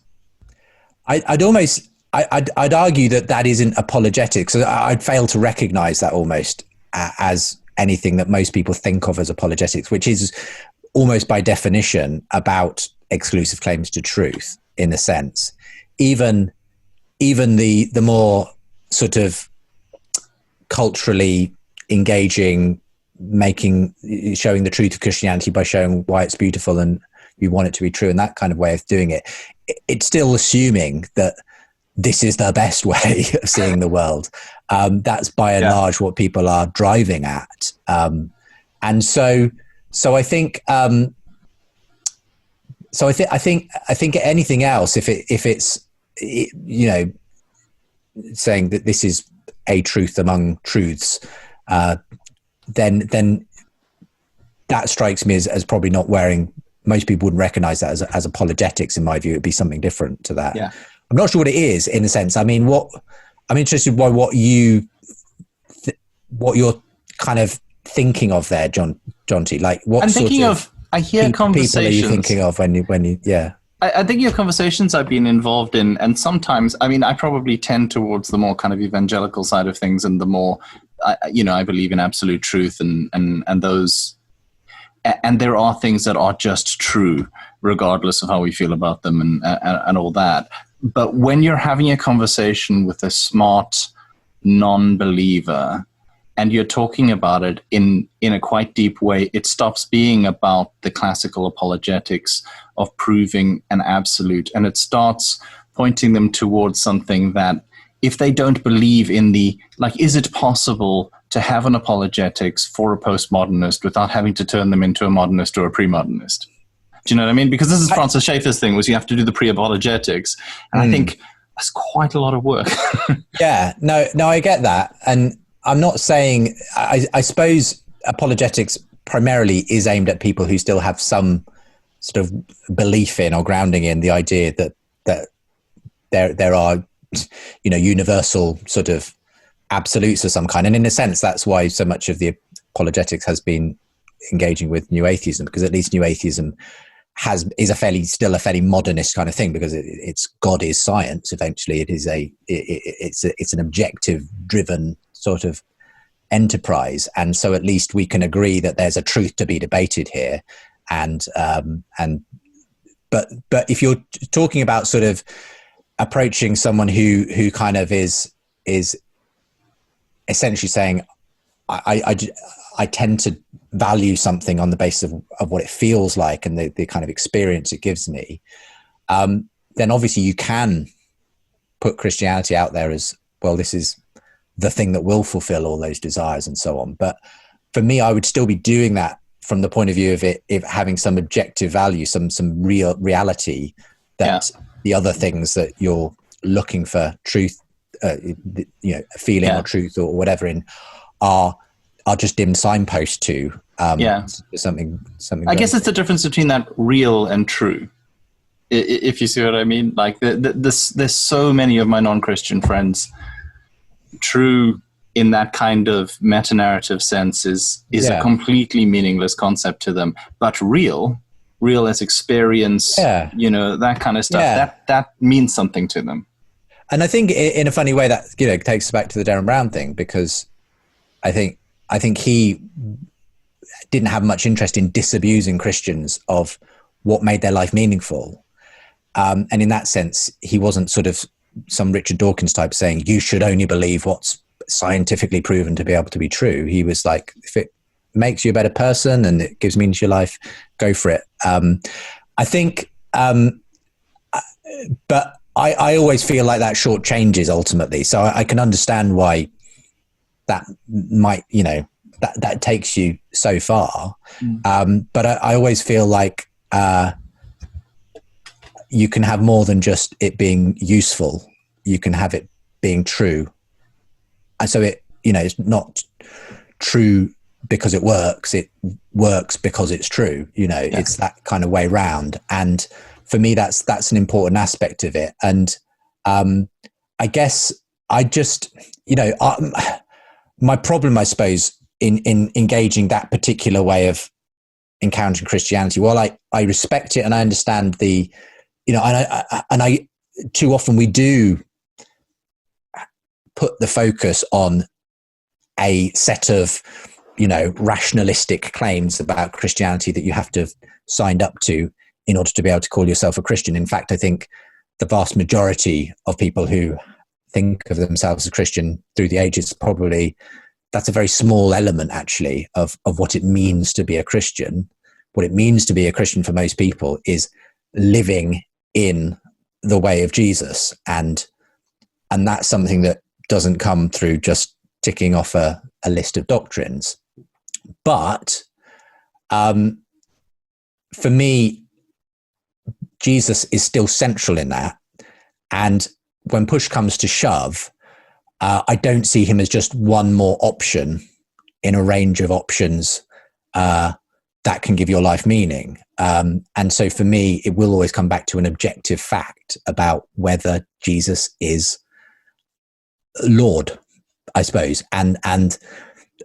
I'd argue that isn't apologetics. I'd fail to recognize that almost as anything that most people think of as apologetics, which is almost by definition about exclusive claims to truth, in a sense. Even the more sort of culturally engaging, showing the truth of Christianity by showing why it's beautiful and you want it to be true, and that kind of way of doing it, it's still assuming that this is the best way of seeing the world. That's by and large what people are driving at. And so I think, I think anything else, if it's, you know, saying that this is a truth among truths, then that strikes me as probably not wearing. Most people wouldn't recognize that as apologetics. In my view, it'd be something different to that. Yeah. I'm not sure what it is in a sense. I mean, I'm interested by what you're kind of thinking of there, Jonty. Like, what I'm sort thinking of I hear conversations. People are you thinking of when you yeah? I think your conversations I've been involved in, and sometimes, I mean, I probably tend towards the more kind of evangelical side of things, and the more, I believe in absolute truth, and those. And there are things that are just true, regardless of how we feel about them and all that. But when you're having a conversation with a smart non-believer and you're talking about it in a quite deep way, it stops being about the classical apologetics of proving an absolute, and it starts pointing them towards something that, if they don't believe in is it possible to have an apologetics for a postmodernist without having to turn them into a modernist or a pre-modernist? Do you know what I mean? Because this is Francis Schaeffer's thing, was you have to do the pre-apologetics. And I think that's quite a lot of work. Yeah, no, I get that. And I'm not saying, I suppose apologetics primarily is aimed at people who still have some sort of belief in or grounding in the idea that there are, universal sort of absolutes of some kind. And in a sense, that's why so much of the apologetics has been engaging with new atheism, because at least new atheism is still a fairly modernist kind of thing, because it's God is science. Eventually, it's an objective driven sort of enterprise, and so at least we can agree that there's a truth to be debated here. But if you're talking about sort of approaching someone who kind of is essentially saying, I tend to value something on the basis of what it feels like and the kind of experience it gives me, then obviously you can put Christianity out there as, well, this is the thing that will fulfill all those desires and so on. But for me, I would still be doing that from the point of view of it having some objective value, some real reality that the other things that you're looking for truth, feeling or truth or whatever in are just dim signposts to something. I guess it's the difference between that real and true, if you see what I mean. Like there's so many of my non-Christian friends, true in that kind of meta-narrative sense is a completely meaningless concept to them, but real as experience, that kind of stuff, that means something to them. And I think in a funny way that, takes us back to the Derren Brown thing, because I think he didn't have much interest in disabusing Christians of what made their life meaningful. And in that sense, he wasn't sort of some Richard Dawkins type saying, you should only believe what's scientifically proven to be able to be true. He was like, if it makes you a better person and it gives meaning to your life, go for it. I think, but I always feel like that shortchanges ultimately. So I can understand why that might, that takes you so far. But I always feel like you can have more than just it being useful. You can have it being true. And so it's not true because it works because it's true. It's that kind of way round. And for me, that's an important aspect of it. And I guess I just, my problem, I suppose, in engaging that particular way of encountering Christianity, while I respect it and I understand the, and I too often we do put the focus on a set of, rationalistic claims about Christianity that you have to have signed up to in order to be able to call yourself a Christian. In fact, I think the vast majority of people who think of themselves as Christian through the ages, probably that's a very small element actually of what it means to be a Christian. what it means to be a Christian for most people is living in the way of Jesus. And that's something that doesn't come through just ticking off a list of doctrines. But for me, Jesus is still central in that. And when push comes to shove, I don't see him as just one more option in a range of options that can give your life meaning. And so for me, it will always come back to an objective fact about whether Jesus is Lord, I suppose. And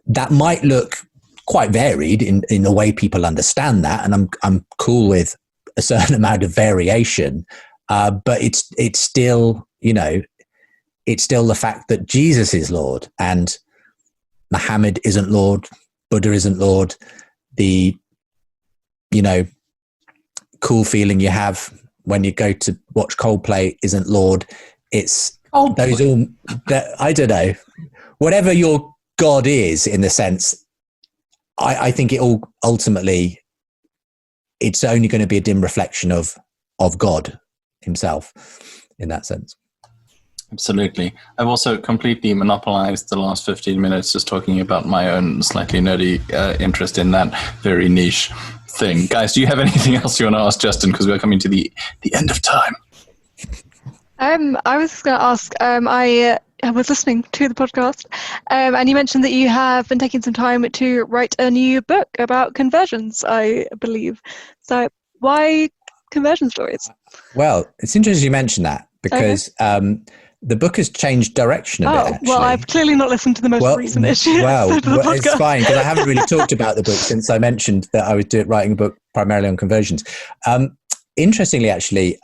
that might look quite varied in the way people understand that. And I'm cool with a certain amount of variation. But it's still, it's still the fact that Jesus is Lord and Muhammad isn't Lord, Buddha isn't Lord. The, cool feeling you have when you go to watch Coldplay isn't Lord. It's those all that, I don't know, whatever your God is, in the sense, I think it all ultimately, it's only going to be a dim reflection of God himself in that sense. Absolutely. I've also completely monopolized the last 15 minutes just talking about my own slightly nerdy interest in that very niche thing. Guys, do you have anything else you want to ask Justin? Because we're coming to the end of time. I was just going to ask, I was listening to the podcast, and you mentioned that you have been taking some time to write a new book about conversions, I believe. So why conversion stories? Well, it's interesting you mention that, because the book has changed direction a bit, actually. Well, I've clearly not listened to the most recent issue. Well, it's fine, because I haven't really talked about the book since I mentioned that I was writing a book primarily on conversions. Interestingly, actually,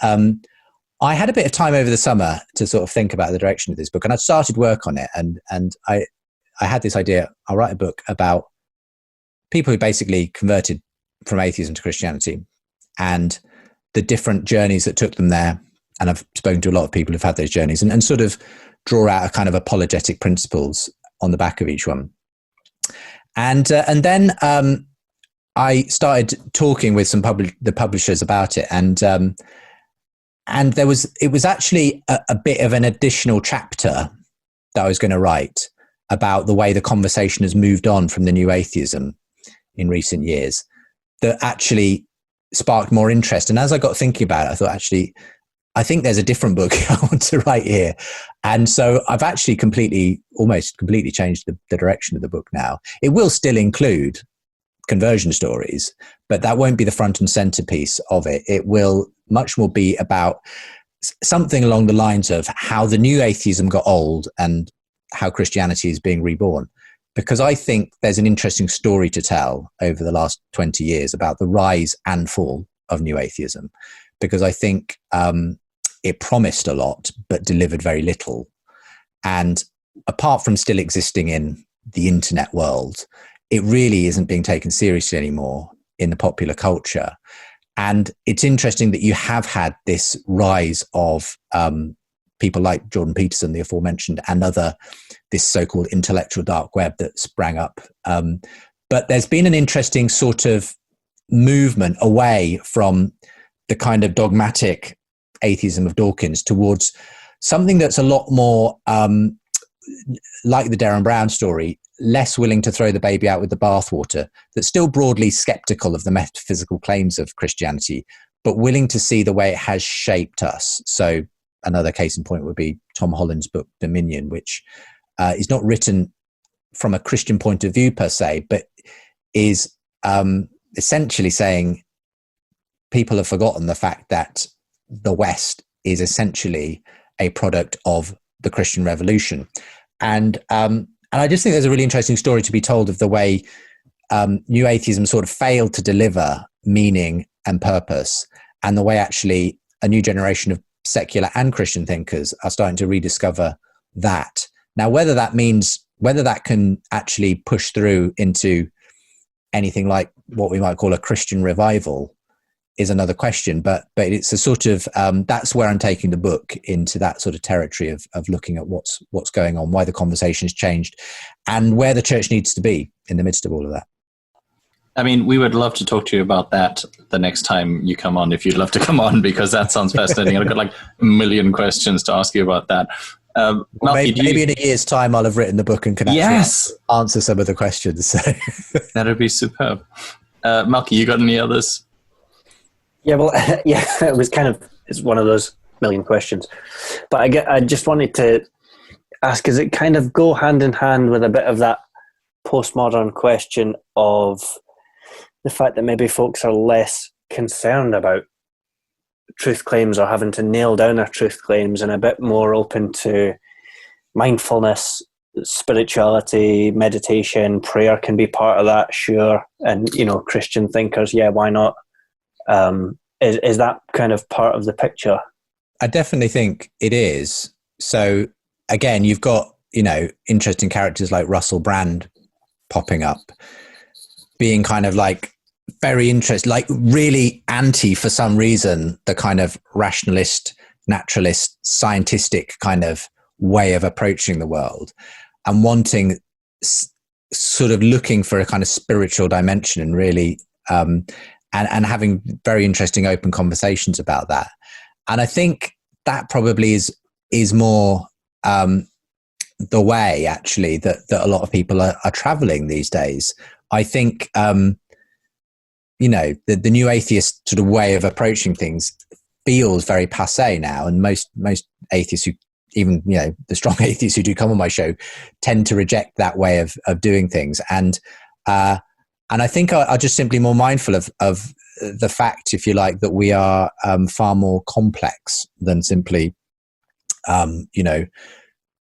I had a bit of time over the summer to sort of think about the direction of this book, and I started work on it. And I had this idea: I'll write a book about people who basically converted from atheism to Christianity and the different journeys that took them there. And I've spoken to a lot of people who've had those journeys, and sort of draw out a kind of apologetic principles on the back of each one. And then I started talking with the publishers about it, and it was actually a bit of an additional chapter that I was going to write about the way the conversation has moved on from the new atheism in recent years, that actually sparked more interest. And as I got thinking about it, I thought, actually, I think there's a different book I want to write here. And so I've actually almost completely changed the direction of the book now. It will still include conversion stories, but that won't be the front and center piece of it. It will much more be about something along the lines of how the new atheism got old and how Christianity is being reborn. Because I think there's an interesting story to tell over the last 20 years about the rise and fall of new atheism. Because I think it promised a lot, but delivered very little. And apart from still existing in the internet world, it really isn't being taken seriously anymore in the popular culture. And it's interesting that you have had this rise of people like Jordan Peterson, the aforementioned, and this so-called intellectual dark web that sprang up. But there's been an interesting sort of movement away from the kind of dogmatic atheism of Dawkins towards something that's a lot more like the Derren Brown story, less willing to throw the baby out with the bathwater, that's still broadly skeptical of the metaphysical claims of Christianity, but willing to see the way it has shaped us. So another case in point would be Tom Holland's book Dominion, which is not written from a Christian point of view per se, but is essentially saying people have forgotten the fact that the West is essentially a product of the Christian Revolution. And I just think there's a really interesting story to be told of the way new atheism sort of failed to deliver meaning and purpose, and the way actually a new generation of secular and Christian thinkers are starting to rediscover that. Now, whether that can actually push through into anything like what we might call a Christian revival is another question, but it's a sort of that's where I'm taking the book, into that sort of territory of looking at what's going on, why the conversation has changed, and where the church needs to be in the midst of all of that. I mean, we would love to talk to you about that the next time you come on, if you'd love to come on, because that sounds fascinating. I've got like a million questions to ask you about that. Malky, maybe in a year's time I'll have written the book and can actually answer some of the questions. So. That'd be superb. Malky, you got any others? Yeah, well, it's one of those million questions. But I just wanted to ask, does it kind of go hand in hand with a bit of that postmodern question of the fact that maybe folks are less concerned about truth claims or having to nail down their truth claims and a bit more open to mindfulness, spirituality, meditation, prayer can be part of that, sure. And, Christian thinkers, yeah, why not? Is that kind of part of the picture? I definitely think it is. So again, you've got, interesting characters like Russell Brand popping up, being kind of like very interested, like really anti, for some reason, the kind of rationalist, naturalist, scientific kind of way of approaching the world, and wanting sort of looking for a kind of spiritual dimension and really, and having very interesting open conversations about that. And I think that probably is more the way actually that a lot of people are traveling these days. I think, the new atheist sort of way of approaching things feels very passé now. And most atheists who, even, the strong atheists who do come on my show, tend to reject that way of doing things. And I think are just simply more mindful of the fact, if you like, that we are far more complex than simply,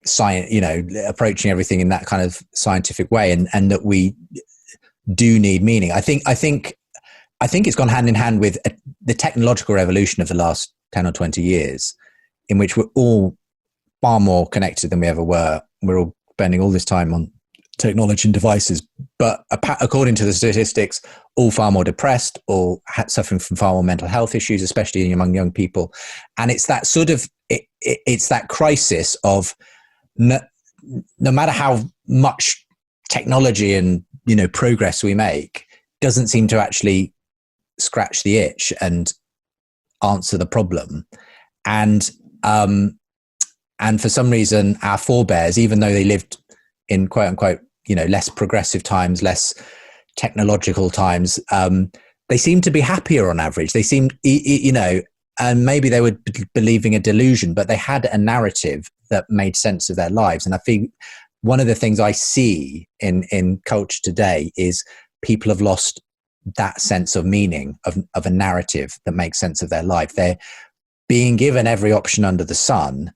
science, approaching everything in that kind of scientific way, and that we do need meaning. I think it's gone hand in hand with the technological revolution of the last 10 or 20 years, in which we're all far more connected than we ever were. We're all spending all this time on technology and devices, but according to the statistics, all far more depressed, or suffering from far more mental health issues, especially among young people. And it's that sort of, it's that crisis of no matter how much technology and, progress we make, doesn't seem to actually scratch the itch and answer the problem. And for some reason, our forebears, even though they lived in quote unquote, less progressive times, less technological times, they seem to be happier on average. They seemed, and maybe they were believing a delusion, but they had a narrative that made sense of their lives. And I think one of the things I see in culture today is people have lost that sense of meaning, of a narrative that makes sense of their life. They're being given every option under the sun,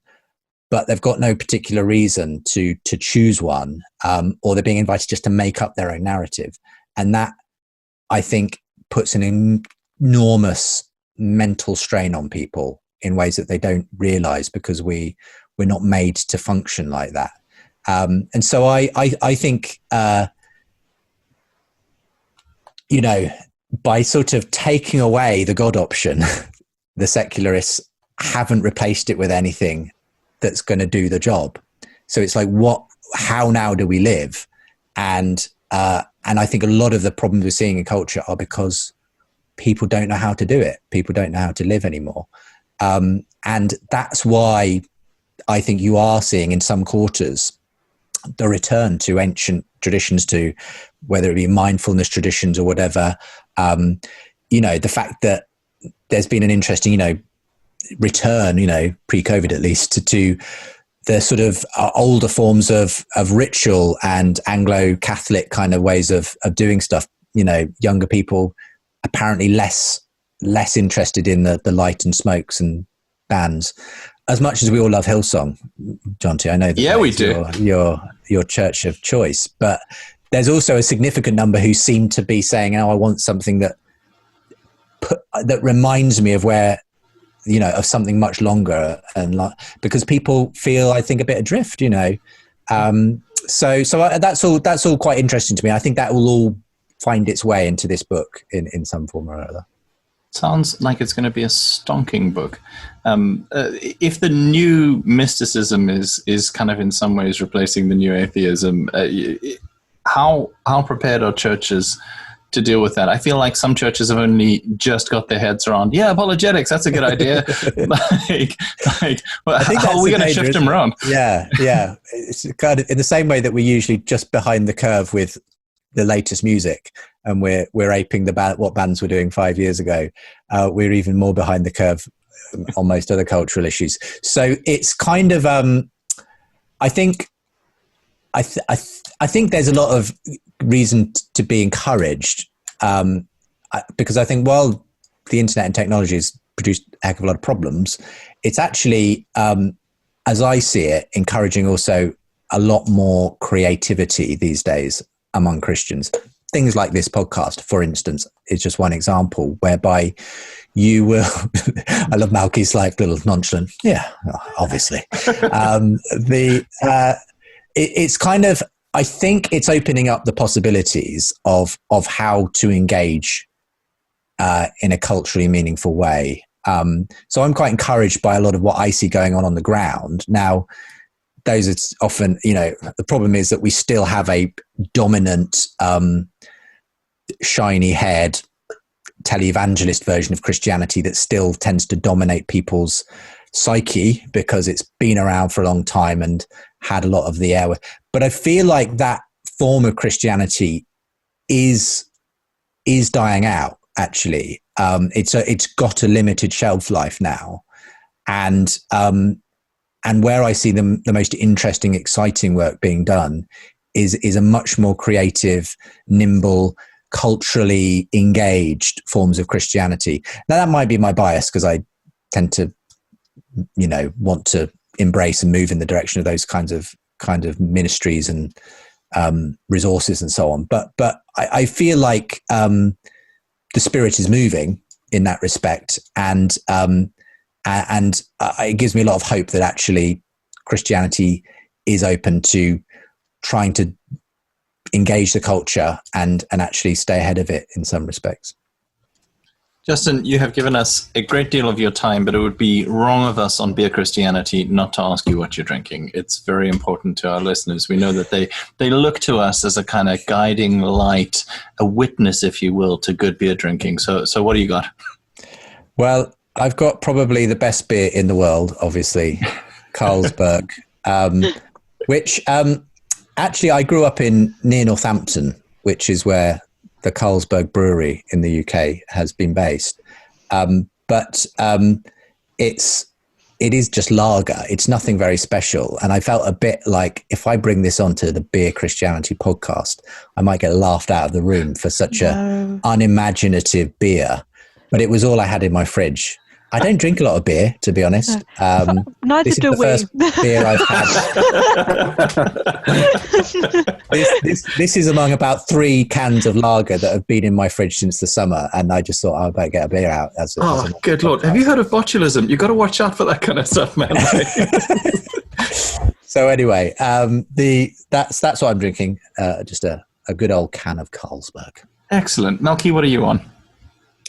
but they've got no particular reason to choose one, or they're being invited just to make up their own narrative. And that, I think, puts an enormous mental strain on people in ways that they don't realize, because we're not made to function like that. And so I think, by sort of taking away the God option, the secularists haven't replaced it with anything that's going to do the job. So it's like, how now do we live? And I think a lot of the problems we're seeing in culture are because people don't know how to do it. People don't know how to live anymore. And that's why I think you are seeing in some quarters the return to ancient traditions, to whether it be mindfulness traditions or whatever. The fact that there's been an interesting, return, pre-COVID at least, to the sort of older forms of ritual and Anglo-Catholic kind of ways of doing stuff. Younger people apparently less interested in the light and smokes and bands, as much as we all love Hillsong, Jonty. I know that we do. Your church of choice, but there's also a significant number who seem to be saying, "Oh, I want something that reminds me of where." Of something much longer, and because people feel, I think, a bit adrift, So that's all quite interesting to me. I think that will all find its way into this book in some form or other. Sounds like it's going to be a stonking book. If the new mysticism is kind of in some ways replacing the new atheism, how prepared are churches to deal with that? I feel like some churches have only just got their heads around, apologetics, that's a good idea. How are we going to shift them around? Yeah. It's kind of in the same way that we're usually just behind the curve with the latest music, and we're aping what bands were doing 5 years ago. We're even more behind the curve on most other cultural issues. So it's kind of, I think there's a lot of reason to be encouraged, because I think while the internet and technology has produced a heck of a lot of problems, it's actually, as I see it, encouraging also a lot more creativity these days among Christians. Things like this podcast, for instance, is just one example whereby you will, I love Malky's like little nonchalant, obviously. It's kind of, I think it's opening up the possibilities of how to engage in a culturally meaningful way. So I'm quite encouraged by a lot of what I see going on the ground. Now, those are often, the problem is that we still have a dominant, shiny-haired televangelist version of Christianity that still tends to dominate people's psyche because it's been around for a long time and had a lot of the air. But I feel like that form of Christianity is dying out, actually. It's got a limited shelf life now. And where I see the most interesting, exciting work being done is a much more creative, nimble, culturally engaged forms of Christianity. Now, that might be my bias because I tend to, want to embrace and move in the direction of those kinds of ministries and resources and so on. But I feel like the Spirit is moving in that respect, and it gives me a lot of hope that actually Christianity is open to trying to engage the culture and actually stay ahead of it in some respects. Justin, you have given us a great deal of your time, but it would be wrong of us on Beer Christianity not to ask you what you're drinking. It's very important to our listeners. We know that they look to us as a kind of guiding light, a witness, if you will, to good beer drinking. So what do you got? Well, I've got probably the best beer in the world, obviously, Carlsberg, which actually I grew up near Northampton, which is where the Carlsberg Brewery in the UK has been based. But it is just lager. It's nothing very special. And I felt a bit like if I bring this onto the Beer Christianity podcast, I might get laughed out of the room for such a unimaginative beer. But it was all I had in my fridge. I don't drink a lot of beer, to be honest. Neither do we. This is the first beer I've had. This is among about 3 cans of lager that have been in my fridge since the summer, and I just thought I better get a beer out. Good Lord. Have you heard of botulism? You've got to watch out for that kind of stuff, man. So anyway, that's what I'm drinking, just a good old can of Carlsberg. Excellent. Malky, what are you on?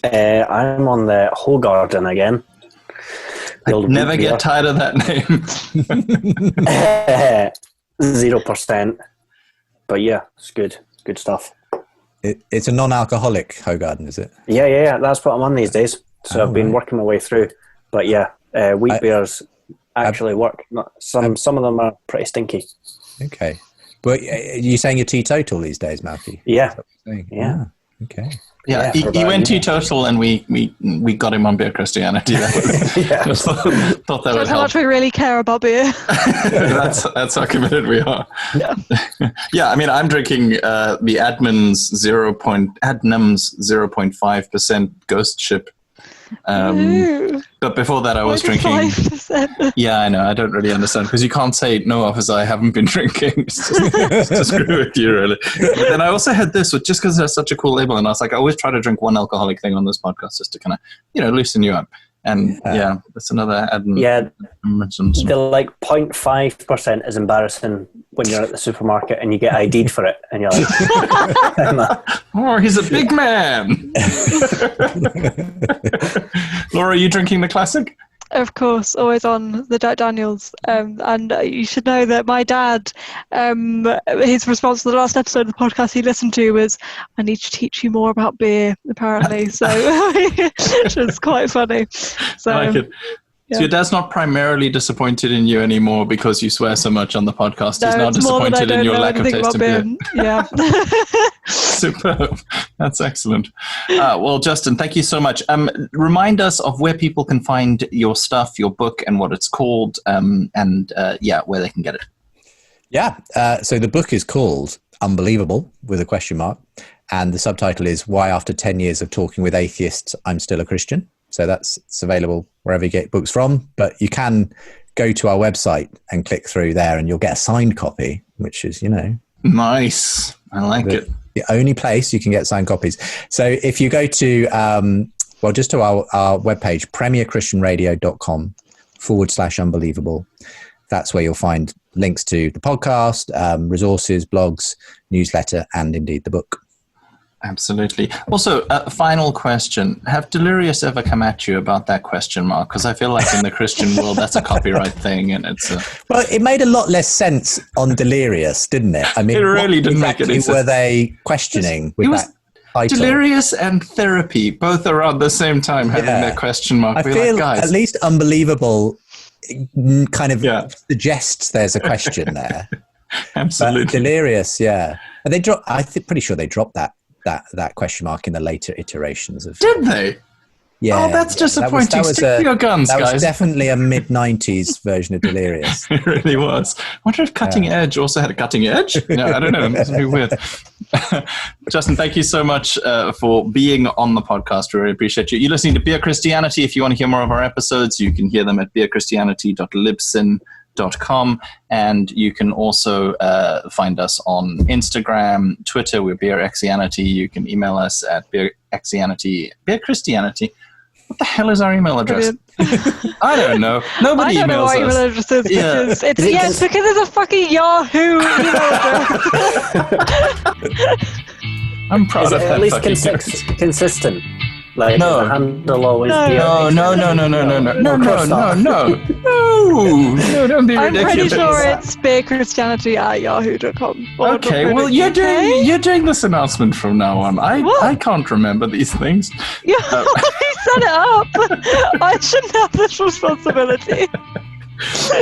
I'm on the Hogarden again. I never get tired of that name. 0%. But yeah, it's good. Good stuff. It's a non-alcoholic Hogarden, is it? Yeah. That's what I'm on these days. So I've been working my way through. But yeah, wheat beers actually work. Some of them are pretty stinky. Okay. But you're saying you're teetotal these days, Malky? Yeah. Yeah. Okay. Yeah, he went teetotal, and we got him on Beer Christianity. Thought that would help. How much we really care about beer. that's how committed we are. Yeah. Yeah, I mean, I'm drinking the Adnams 0.5% Ghost Ship. But before that, I was drinking. 5%. Yeah, I know. I don't really understand because you can't say no, officer. I haven't been drinking. It's just to screw with you, really. But then I also had this, just because it has such a cool label, and I was like, I always try to drink one alcoholic thing on this podcast just to kind of, loosen you up. And that's another Adam. Yeah, the like 0.5% is embarrassing when you're at the supermarket and you get ID'd for it, and you're like, "Oh, he's a big man." Laura, are you drinking the classic? Of course, always on the Jack Daniels. And you should know that my dad, his response to the last episode of the podcast he listened to was, "I need to teach you more about beer," apparently. So which was quite funny. So, I like it. Yeah. So your dad's not primarily disappointed in you anymore because you swear so much on the podcast. He's now disappointed in your lack of taste in beer. Yeah. Superb. That's excellent. Well, Justin, thank you so much. Remind us of where people can find your stuff, your book, and what it's called, and where they can get it. Yeah. So the book is called Unbelievable, with a question mark, and the subtitle is Why After 10 Years of Talking with Atheists, I'm Still a Christian. So it's available wherever you get books from, but you can go to our website and click through there and you'll get a signed copy, which is, nice. I like it. The only place you can get signed copies. So if you go to, just to our webpage, premierchristianradio.com/unbelievable, that's where you'll find links to the podcast, resources, blogs, newsletter, and indeed the book. Absolutely. Also, final question. Have Delirious ever come at you about that question mark? Because I feel like in the Christian world, that's a copyright thing. And it's Well, it made a lot less sense on Delirious, didn't it? I mean, it really didn't make any sense. Were they questioning with that title? Delirious and Therapy, both around the same time, having their question mark. I feel guys, at least Unbelievable kind of suggests there's a question there. Absolutely. But Delirious, and they pretty sure they dropped that question mark in the later iterations of. Did they? Yeah. Oh, that's disappointing. Stick to your guns, guys. That was definitely a mid-90s version of Delirious. It really was. I wonder if Cutting Edge also had a cutting edge? No, I don't know. It's really weird. Justin, thank you so much for being on the podcast. We really appreciate you. You're listening to Beer Christianity. If you want to hear more of our episodes, you can hear them at beerchristianity.libsyn.com, and you can also find us on Instagram, Twitter. We're beerxianity. You can email us at beerchristianity. What the hell is our email address? I don't know. Nobody emails us. I don't know what email address is because it's because it's a fucking Yahoo email address. I'm proud of that. At least consistent. Like the handle always. No, don't be ridiculous. I'm pretty sure it's beerchristianity@yahoo.com. Okay, well you're doing this announcement from now on. I can't remember these things. Yeah, you set it up. I shouldn't have this responsibility.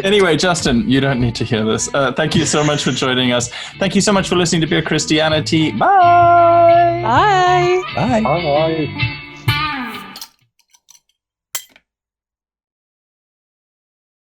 Anyway, Justin, you don't need to hear this. Thank you so much for joining us. Thank you so much for listening to Beer Christianity. Bye. Bye. Bye. Bye.